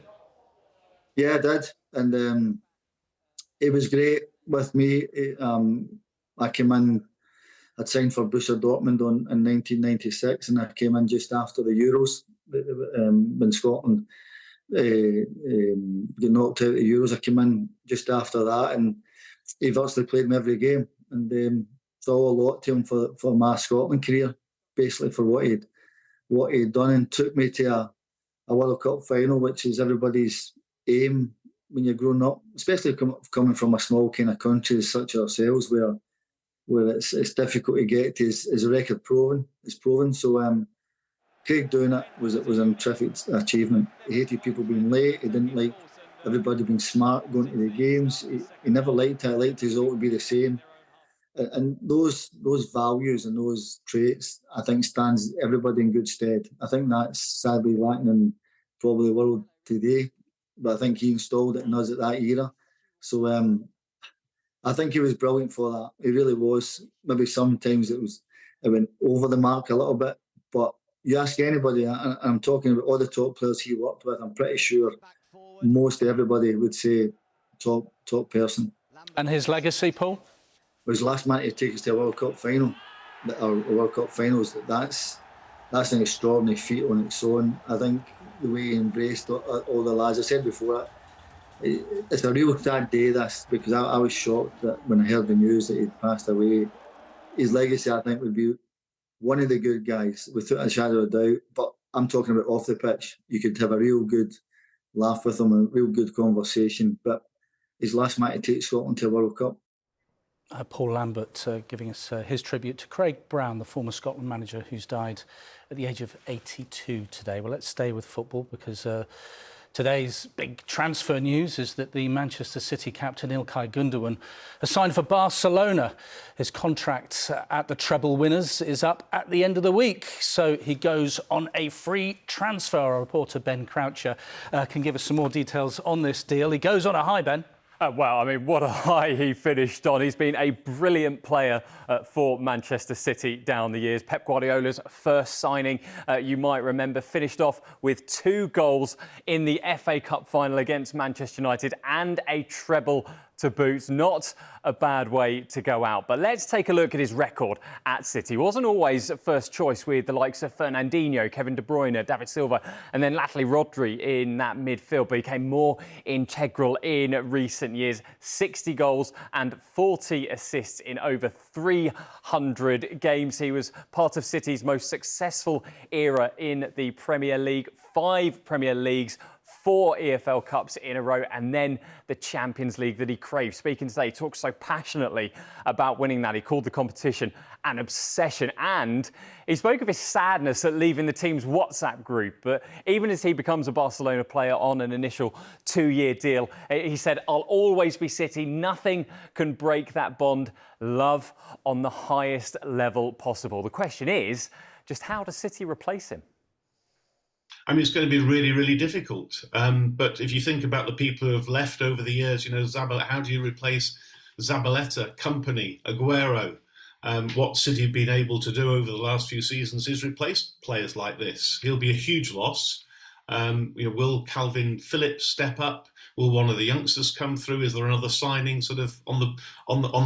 Yeah, I did. And it was great with me. I came in, I'd signed for Borussia Dortmund in 1996, and I came in just after the Euros when Scotland got knocked out of the Euros. I came in just after that, and he virtually played me every game. And so a lot to him for my Scotland career, basically for what he'd done, and took me to a World Cup final, which is everybody's aim when you're growing up, especially coming from a small kind of country such as ourselves, where it's difficult to get to. His record proven. It's proven. So Craig doing it was a terrific achievement. He hated people being late. He didn't like everybody being smart going to the games. He never liked it. He liked his all to be the same. And those values and those traits, I think, stands everybody in good stead. I think that's sadly lacking in probably the world today, but I think he installed it in us at that era. So I think he was brilliant for that. He really was. Maybe sometimes it went over the mark a little bit, but you ask anybody, and I'm talking about all the top players he worked with, I'm pretty sure most everybody would say top person.
And his legacy, Paul?
Was the last man to take us to a World Cup final, or World Cup finals. That's an extraordinary feat on its own. I think the way he embraced all the lads. I said before, it's a real sad day, this, because I was shocked that when I heard the news that he'd passed away. His legacy, I think, would be one of the good guys, without a shadow of a doubt. But I'm talking about off the pitch. You could have a real good laugh with him, a real good conversation. But his last man to take Scotland to a World Cup.
Paul Lambert giving us his tribute to Craig Brown, the former Scotland manager who's died at the age of 82 today. Well, let's stay with football, because today's big transfer news is that the Manchester City captain Ilkay Gundogan has signed for Barcelona. His contract at the treble winners is up at the end of the week, so he goes on a free transfer. Our reporter Ben Croucher can give us some more details on this deal. He goes on a high, Ben.
Well, I mean, what a high he finished on. He's been a brilliant player for Manchester City down the years. Pep Guardiola's first signing, you might remember, finished off with 2 goals in the FA Cup final against Manchester United and a treble to boot. Not a bad way to go out. But let's take a look at his record at City. He wasn't always first choice with the likes of Fernandinho, Kevin De Bruyne, David Silva, and then latterly Rodri in that midfield, but he became more integral in recent years. 60 goals and 40 assists in over 300 games. He was part of City's most successful era in the Premier League. 5 Premier Leagues, 4 EFL Cups in a row, and then the Champions League that he craved. Speaking today, he talks so passionately about winning that. He called the competition an obsession, and he spoke of his sadness at leaving the team's WhatsApp group. But even as he becomes a Barcelona player on an initial 2-year deal, he said, "I'll always be City. Nothing can break that bond. Love on the highest level possible." The question is, just how does City replace him?
I mean, it's going to be really, really difficult. But if you think about the people who have left over the years, how do you replace Zabaleta, Kompany, Aguero? What City have been able to do over the last few seasons is replace players like this. He'll be a huge loss. Will Calvin Phillips step up? Will one of the youngsters come through? Is there another signing sort of on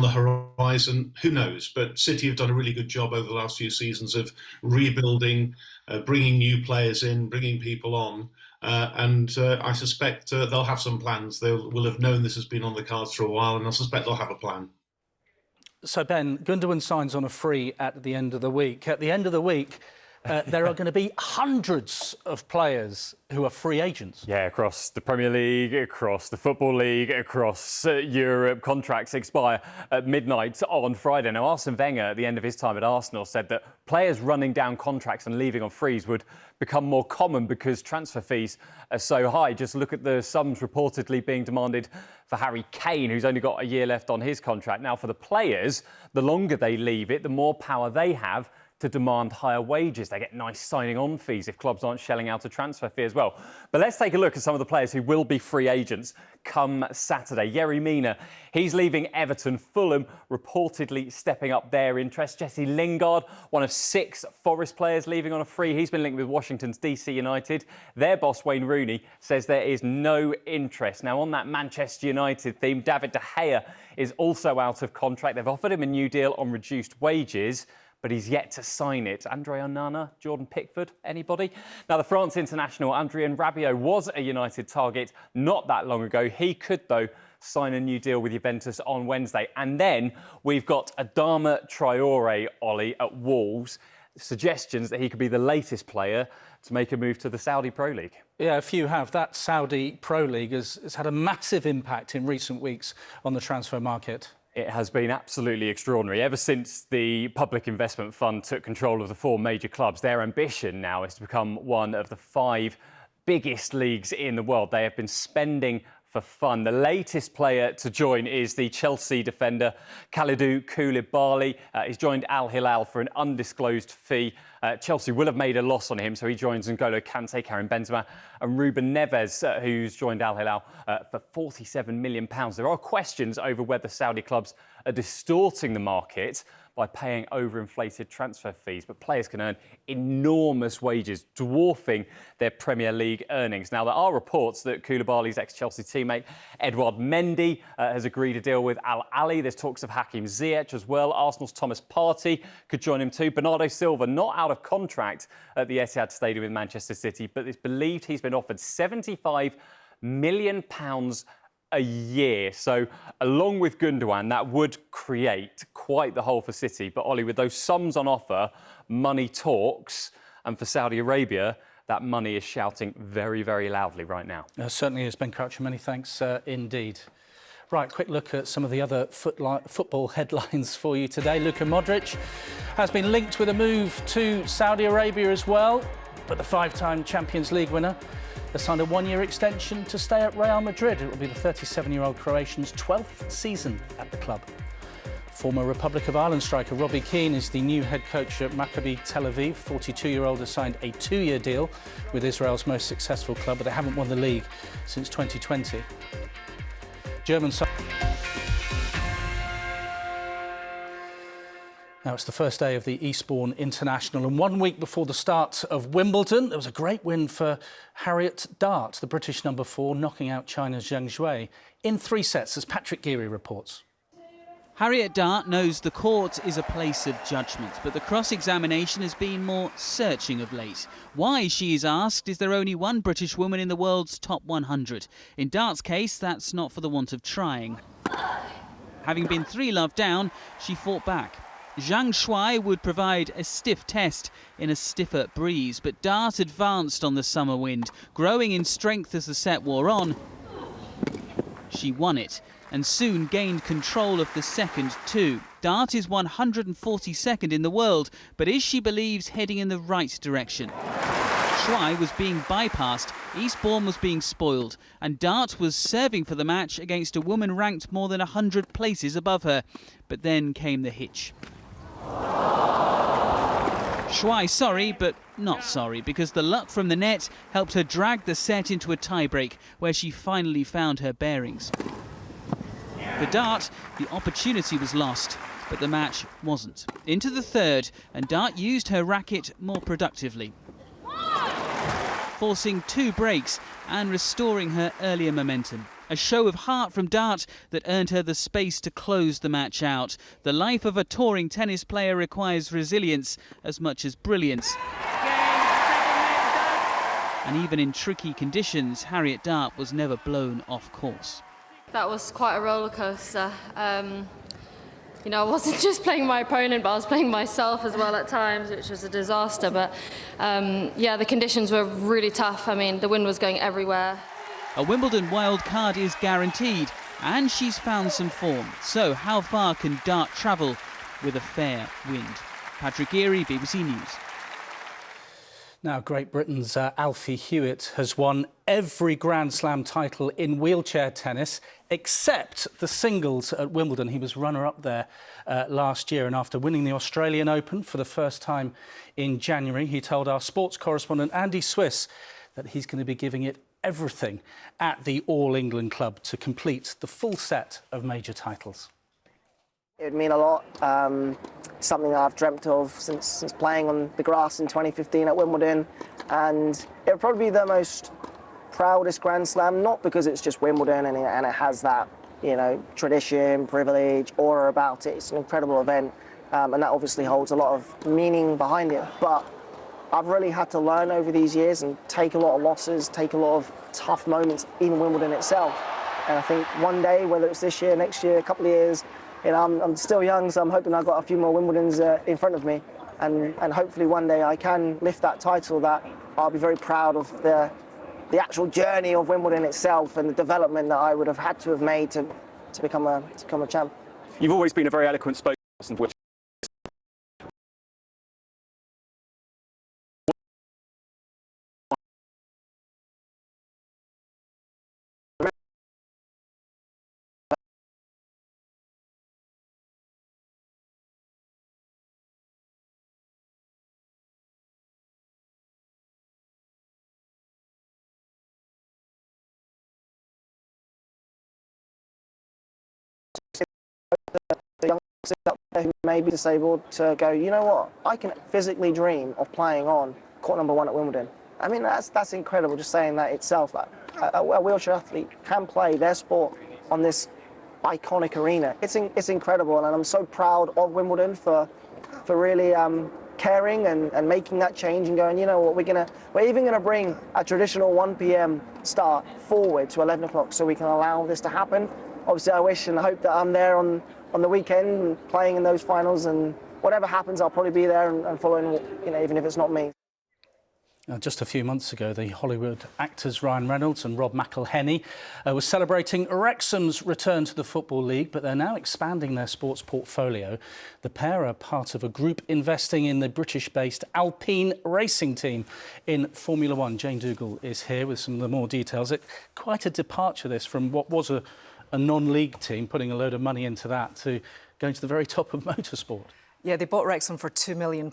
the horizon? Who knows? But City have done a really good job over the last few seasons of rebuilding, bringing new players in, bringing people on. And I suspect they'll have some plans. They will have known this has been on the cards for a while, and I suspect they'll have a plan.
So, Ben, Gundogan signs on a free at the end of the week. At the end of the week, there are going to be hundreds of players who are free agents.
Yeah, across the Premier League, across the Football League, across Europe. Contracts expire at midnight on Friday. Now, Arsene Wenger, at the end of his time at Arsenal, said that players running down contracts and leaving on frees would become more common because transfer fees are so high. Just look at the sums reportedly being demanded for Harry Kane, who's only got a year left on his contract. Now, for the players, the longer they leave it, the more power they have to demand higher wages. They get nice signing-on fees if clubs aren't shelling out a transfer fee as well. But let's take a look at some of the players who will be free agents come Saturday. Yerry Mina, he's leaving Everton. Fulham reportedly stepping up their interest. Jesse Lingard, one of 6 Forest players leaving on a free. He's been linked with Washington's DC United. Their boss, Wayne Rooney, says there is no interest. Now, on that Manchester United theme, David De Gea is also out of contract. They've offered him a new deal on reduced wages, but he's yet to sign it. Andre Onana, Jordan Pickford, anybody? Now, the France international, Adrien Rabiot, was a United target not that long ago. He could, though, sign a new deal with Juventus on Wednesday. And then we've got Adama Traore, Ollie, at Wolves. Suggestions that he could be the latest player to make a move to the Saudi Pro League.
Yeah, a few have. That Saudi Pro League has had a massive impact in recent weeks on the transfer market.
It has been absolutely extraordinary. Ever since the Public Investment Fund took control of the 4 major clubs, their ambition now is to become one of the 5 biggest leagues in the world. They have been spending for fun. The latest player to join is the Chelsea defender Kalidou Koulibaly. He's joined Al Hilal for an undisclosed fee. Chelsea will have made a loss on him, so he joins N'Golo Kante, Karim Benzema and Ruben Neves, who's joined Al Hilal for £47 million. There are questions over whether Saudi clubs are distorting the market by paying overinflated transfer fees, but players can earn enormous wages, dwarfing their Premier League earnings. Now, there are reports that Koulibaly's ex-Chelsea teammate Edouard Mendy has agreed a deal with Al Ahly. There's talks of Hakim Ziyech as well. Arsenal's Thomas Partey could join him too. Bernardo Silva, not out of contract at the Etihad Stadium in Manchester City, but it's believed he's been offered £75 million a year. So along with Gundogan, that would create quite the hole for City. But Ollie, with those sums on offer, money talks. And for Saudi Arabia, that money is shouting very, very loudly right now.
Certainly is, Ben Croucher. Many thanks indeed. Right, quick look at some of the other football headlines for you today. Luka Modric has been linked with a move to Saudi Arabia as well. But the 5-time Champions League winner has signed a 1-year extension to stay at Real Madrid. It will be the 37-year-old Croatian's 12th season at the club. Former Republic of Ireland striker Robbie Keane is the new head coach at Maccabi Tel Aviv. 42-year-old has signed a 2-year deal with Israel's most successful club, but they haven't won the league since 2020. German side. Now, it's the first day of the Eastbourne International, and 1 week before the start of Wimbledon, there was a great win for Harriet Dart, the British number 4, knocking out China's Zhang Shui in 3 sets, as Patrick Geary reports.
Harriet Dart knows the court is a place of judgment, but the cross-examination has been more searching of late. Why, she is asked, is there only one British woman in the world's top 100? In Dart's case, that's not for the want of trying. Having been 3-love down, she fought back. Zhang Shui would provide a stiff test in a stiffer breeze, but Dart advanced on the summer wind, growing in strength as the set wore on. She won it and soon gained control of the second too. Dart is 142nd in the world, but is, she believes, heading in the right direction. Shui was being bypassed, Eastbourne was being spoiled, and Dart was serving for the match against a woman ranked more than 100 places above her. But then came the hitch. Shui sorry, but not sorry, because the luck from the net helped her drag the set into a tiebreak, where she finally found her bearings. For Dart, the opportunity was lost, but the match wasn't. Into the third, and Dart used her racket more productively, forcing 2 breaks and restoring her earlier momentum. A show of heart from Dart that earned her the space to close the match out. The life of a touring tennis player requires resilience as much as brilliance. And even in tricky conditions, Harriet Dart was never blown off course.
That was quite a roller coaster. You know, I wasn't just playing my opponent, but I was playing myself as well at times, which was a disaster. But yeah, the conditions were really tough. I mean, the wind was going everywhere.
A Wimbledon wild card is guaranteed, and she's found some form. So how far can Dart travel with a fair wind? Patrick Geary, BBC News.
Now, Great Britain's Alfie Hewitt has won every Grand Slam title in wheelchair tennis except the singles at Wimbledon. He was runner-up there last year, and after winning the Australian Open for the first time in January, he told our sports correspondent Andy Swiss that he's going to be giving it everything at the All England Club to complete the full set of major titles.
It would mean a lot. Something that I've dreamt of since playing on the grass in 2015 at Wimbledon, and it would probably be the most proudest Grand Slam, not because it's just Wimbledon and it has that, you know, tradition, privilege, aura about it. It's an incredible event, and that obviously holds a lot of meaning behind it. But I've really had to learn over these years and take a lot of losses, take a lot of tough moments in Wimbledon itself. And I think one day, whether it's this year, next year, a couple of years, you know, I'm still young, so I'm hoping I've got a few more Wimbledons in front of me, and hopefully one day I can lift that title. That I'll be very proud of the actual journey of Wimbledon itself and the development that I would have had to have made to become a champ.
You've always been a very eloquent spokesperson for which
the youngsters up there who may be disabled to go, you know what, I can physically dream of playing on court number 1 at Wimbledon. I mean, that's incredible, just saying that itself. Like, a wheelchair athlete can play their sport on this iconic arena. It's incredible, and I'm so proud of Wimbledon for really caring and making that change and going, you know what, we're even gonna bring a traditional 1 p.m. start forward to 11 o'clock so we can allow this to happen. Obviously, I wish and hope that I'm there on the weekend playing in those finals, and whatever happens, I'll probably be there and following, you know, even if it's not me.
Just a few months ago, the Hollywood actors Ryan Reynolds and Rob McElhenney were celebrating Wrexham's return to the Football League, but they're now expanding their sports portfolio. The pair are part of a group investing in the British-based Alpine racing team in Formula One. Jane Dougal is here with some of the more details. Quite a departure, this, from what was a non-league team, putting a load of money into that, to going to the very top of motorsport.
Yeah, they bought Wrexham for £2 million,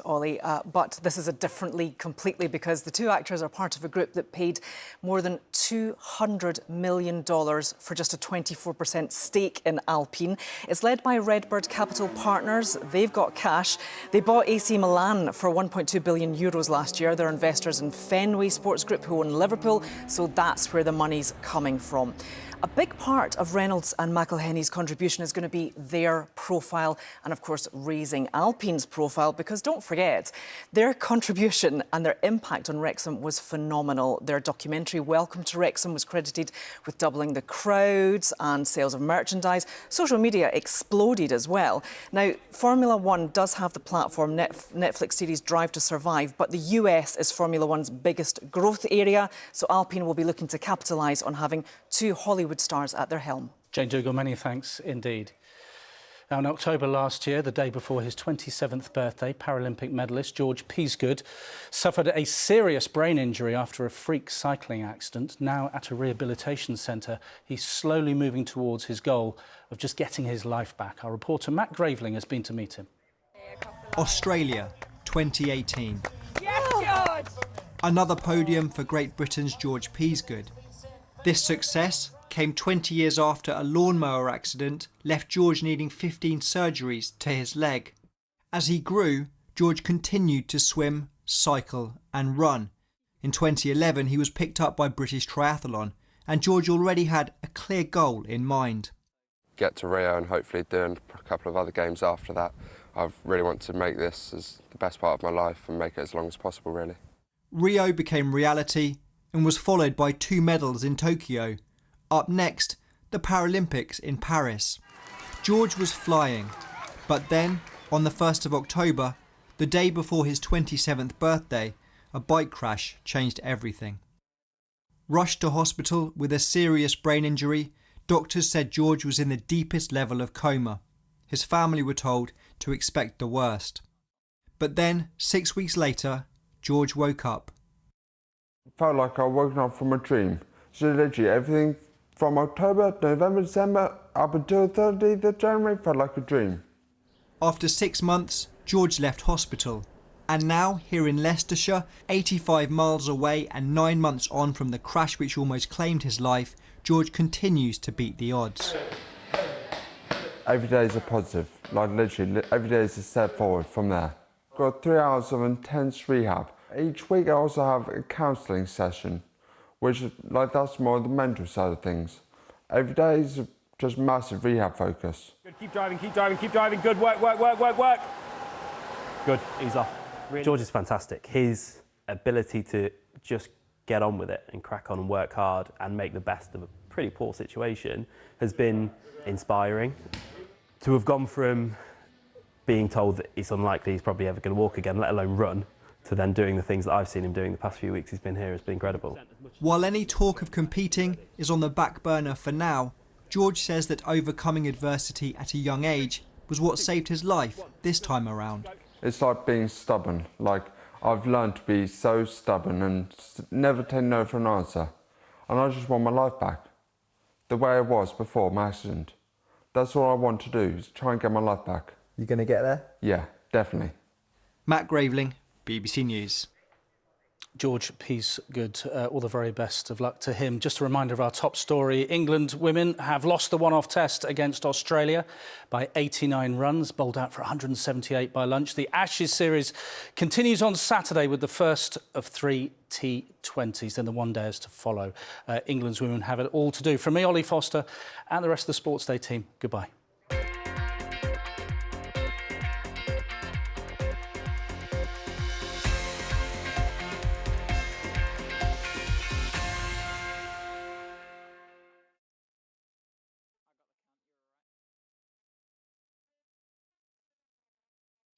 Ollie, but this is a different league completely, because the two actors are part of a group that paid more than $200 million for just a 24% stake in Alpine. It's led by Redbird Capital Partners. They've got cash. They bought AC Milan for €1.2 billion last year. They're investors in Fenway Sports Group, who own Liverpool, so that's where the money's coming from. A big part of Reynolds and McElhenney's contribution is going to be their profile and, of course, raising Alpine's profile, because don't forget, their contribution and their impact on Wrexham was phenomenal. Their documentary Welcome to Wrexham was credited with doubling the crowds and sales of merchandise. Social media exploded as well. Now, Formula One does have the platform Netflix series Drive to Survive, but the US is Formula One's biggest growth area, so Alpine will be looking to capitalise on having two Hollywood stars at their helm.
Jane Dougal, many thanks indeed. Now, in October last year, the day before his 27th birthday, Paralympic medalist George Peasgood suffered a serious brain injury after a freak cycling accident. Now at a rehabilitation centre, he's slowly moving towards his goal of just getting his life back. Our reporter Matt Graveling has been to meet him.
Australia, 2018.
Yes, George!
Another podium for Great Britain's George Peasgood. This success came 20 years after a lawnmower accident left George needing 15 surgeries to his leg. As he grew, George continued to swim, cycle and run. In 2011, he was picked up by British Triathlon, and George already had a clear goal in mind.
Get to Rio and hopefully doing a couple of other games after that. I really want to make this as the best part of my life and make it as long as possible, really.
Rio became reality and was followed by 2 medals in Tokyo. Up next, the Paralympics in Paris. George was flying, but then, on the 1st of October, the day before his 27th birthday, a bike crash changed everything. Rushed to hospital with a serious brain injury, doctors said George was in the deepest level of coma. His family were told to expect the worst. But then, 6 weeks later, George woke up.
It felt like I'd woken up from a dream. So literally everything from October, November, December, up until 30th of January felt like a dream.
After 6 months, George left hospital. And now, here in Leicestershire, 85 miles away and 9 months on from the crash which almost claimed his life, George continues to beat the odds.
Every day is a positive, like literally every day is a step forward from there. I've got 3 hours of intense rehab. Each week I also have a counselling session, which is like that's more the mental side of things. Every day is just massive rehab focus.
Good, keep driving, keep driving, keep driving. Good, work, work, work, work, work. Good, ease off. Really? George is fantastic. His ability to just get on with it and crack on and work hard and make the best of a pretty poor situation has been inspiring. To have gone from being told that it's unlikely he's probably ever going to walk again, let alone run, to then doing the things that I've seen him doing the past few weeks he's been here has been incredible.
While any talk of competing is on the back burner for now, George says that overcoming adversity at a young age was what saved his life this time around.
It's like being stubborn. Like, I've learned to be so stubborn and never take no for an answer. And I just want my life back, the way it was before my accident. That's all I want to do, is try and get my life back.
You going to get there?
Yeah, definitely.
Matt Graveling, BBC News.
George Peasgood, all the very best of luck to him. Just a reminder of our top story. England women have lost the one-off test against Australia by 89 runs, bowled out for 178 by lunch. The Ashes series continues on Saturday with the first of 3 T20s, then the one-dayers to follow. England's women have it all to do. From me, Olly Foster, and the rest of the Sports Day team, goodbye.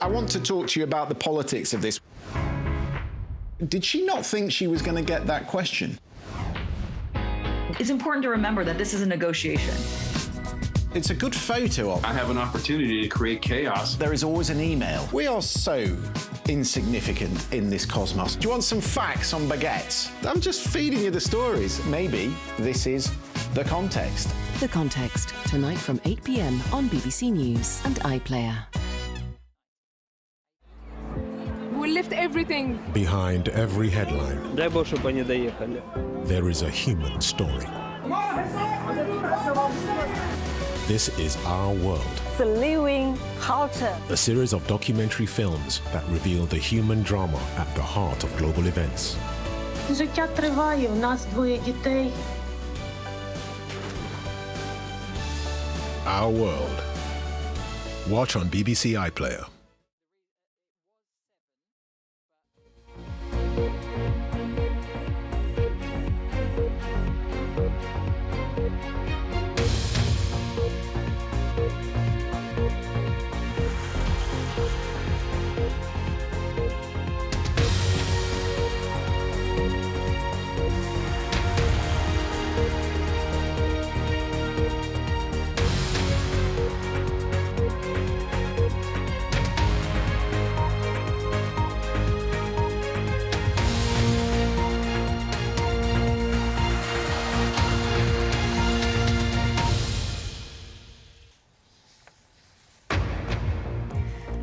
I want to talk to you about the politics of this. Did she not think she was going to get that question?
It's important to remember that this is a negotiation.
It's a good photo of.
I have an opportunity to create chaos.
There is always an email. We are so insignificant in this cosmos. Do you want some facts on baguettes? I'm just feeding you the stories. Maybe this is the context.
The Context, tonight from 8 p.m. on BBC News and iPlayer.
We'll lift everything.
Behind every headline, there is a human story. This is Our World.
It's a living culture.
A series of documentary films that reveal the human drama at the heart of global events.
Життя триває, у нас 2 дітей.
Our World. Watch on BBC iPlayer.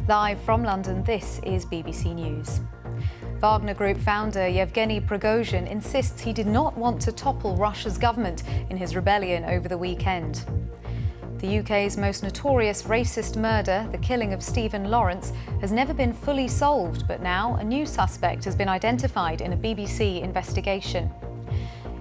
Live from London, this is BBC News. Wagner Group founder Yevgeny Prigozhin insists he did not want to topple Russia's government in his rebellion over the weekend. The UK's most notorious racist murder, the killing of Stephen Lawrence, has never been fully solved, but now a new suspect has been identified in a BBC investigation.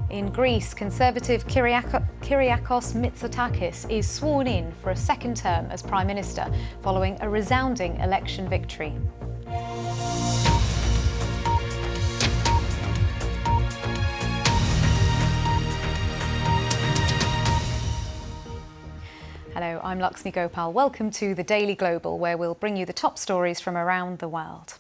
In Greece, Conservative Kyriakos Mitsotakis is sworn in for a second term as Prime Minister following a resounding election victory. I'm Laxmi Gopal. Welcome to the Daily Global, where we'll bring you the top stories from around the world.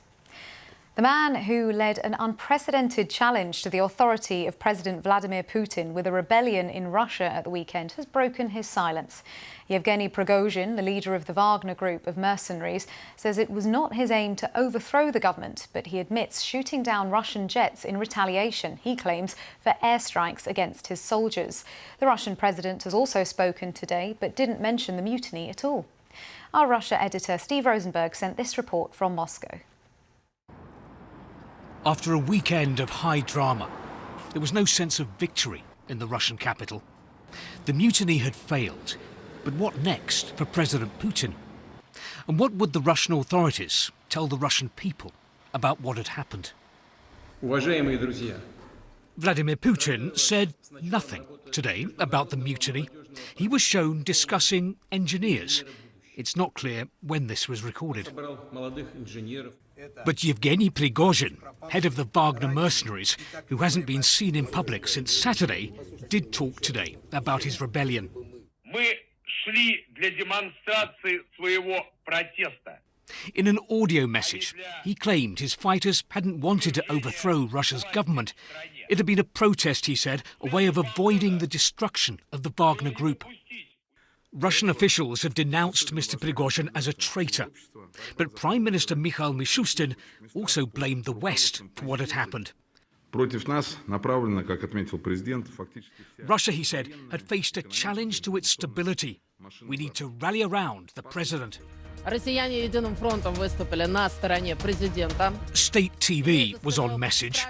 The man who led an unprecedented challenge to the authority of President Vladimir Putin with a rebellion in Russia at the weekend has broken his silence. Yevgeny Prigozhin, the leader of the Wagner group of mercenaries, says it was not his aim to overthrow the government, but he admits shooting down Russian jets in retaliation, he claims, for airstrikes against his soldiers. The Russian president has also spoken today, but didn't mention the mutiny at all. Our Russia editor Steve Rosenberg sent this report from Moscow.
After a weekend of high drama, there was no sense of victory in the Russian capital. The mutiny had failed, but what next for President Putin? And what would the Russian authorities tell the Russian people about what had happened?
Уважаемые друзья,
Vladimir Putin said nothing today about the mutiny. He was shown discussing engineers. It's not clear when this was recorded. But Yevgeny Prigozhin, head of the Wagner mercenaries, who hasn't been seen in public since Saturday, did talk today about his rebellion. In an audio message, he claimed his fighters hadn't wanted to overthrow Russia's government. It had been a protest, he said, a way of avoiding the destruction of the Wagner group. Russian officials have denounced Mr. Prigozhin as a traitor. But Prime Minister Mikhail Mishustin also blamed the West for what had happened. Russia, he said, had faced a challenge to its stability. We need to rally around the president.
Россияне единым фронтом выступили на стороне президента.
State TV was on message.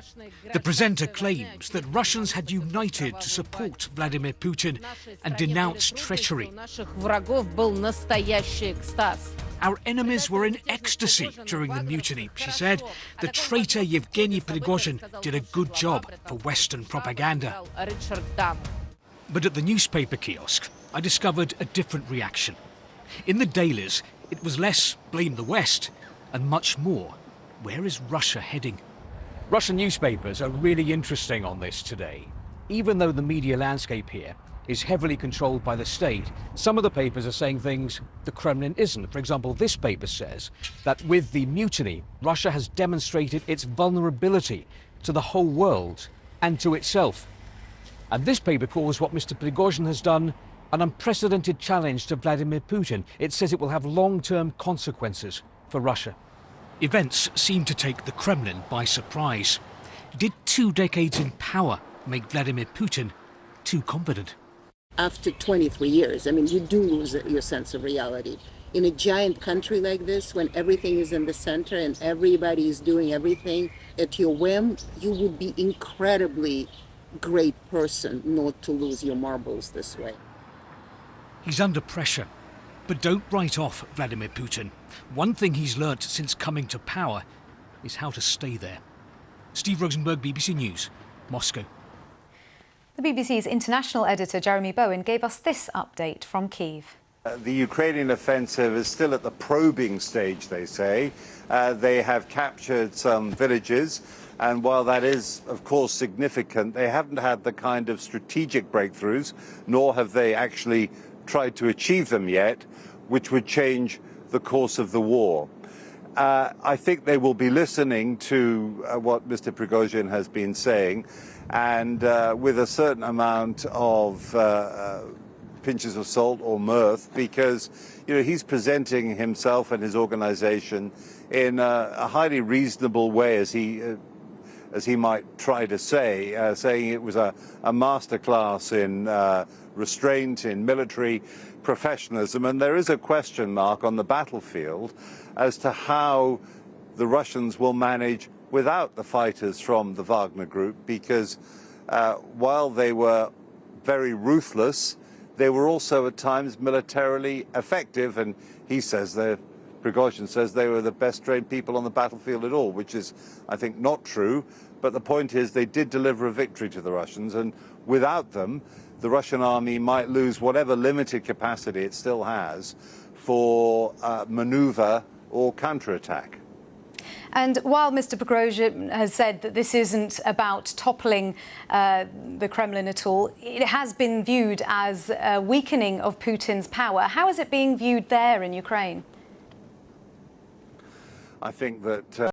The presenter claims that Russians had united to support Vladimir Putin and denounce treachery.
Наших врагов был настоящий экстаз.
Our enemies were in ecstasy during the mutiny, she said. The traitor Yevgeny Prigozhin did a good job for Western propaganda. But at the newspaper kiosk, I discovered a different reaction. In the dailies, it was less blame the West and much more, where is Russia heading? Russian newspapers are really interesting on this today. Even though the media landscape here is heavily controlled by the state, some of the papers are saying things the Kremlin isn't. For example, this paper says that with the mutiny, Russia has demonstrated its vulnerability to the whole world and to itself. And this paper calls what Mr. Prigozhin has done an unprecedented challenge to Vladimir Putin. It says it will have long-term consequences for Russia. Events seem to take the Kremlin by surprise. Did 2 decades in power make Vladimir Putin too confident?
After 23 years, I mean, you do lose your sense of reality. In a giant country like this, when everything is in the center and everybody is doing everything at your whim, you would be incredibly great person not to lose your marbles this way.
He's under pressure, but don't write off Vladimir Putin. One thing he's learnt since coming to power is how to stay there. Steve Rosenberg, BBC News, Moscow.
The BBC's international editor Jeremy Bowen gave us this update from Kyiv.
The Ukrainian offensive is still at the probing stage, they say. They have captured some villages, and while that is, of course, significant, they haven't had the kind of strategic breakthroughs, nor have they actually tried to achieve them yet, which would change the course of the war. I think they will be listening to what Mr. Prigozhin has been saying, and with a certain amount of pinches of salt or mirth, because he's presenting himself and his organization in a highly reasonable way, as he might try to say, saying it was a masterclass in restraint, in military professionalism. And there is a question mark on the battlefield as to how the Russians will manage without the fighters from the Wagner group, because while they were very ruthless, they were also at times militarily effective, and he says Prigozhin says they were the best trained people on the battlefield at all, which is, I think, not true. But the point is they did deliver a victory to the Russians, and without them, the Russian army might lose whatever limited capacity it still has for maneuver or counterattack.
And while Mr. Prigozhin has said that this isn't about toppling the Kremlin at all, it has been viewed as a weakening of Putin's power. How is it being viewed there in Ukraine?
I think that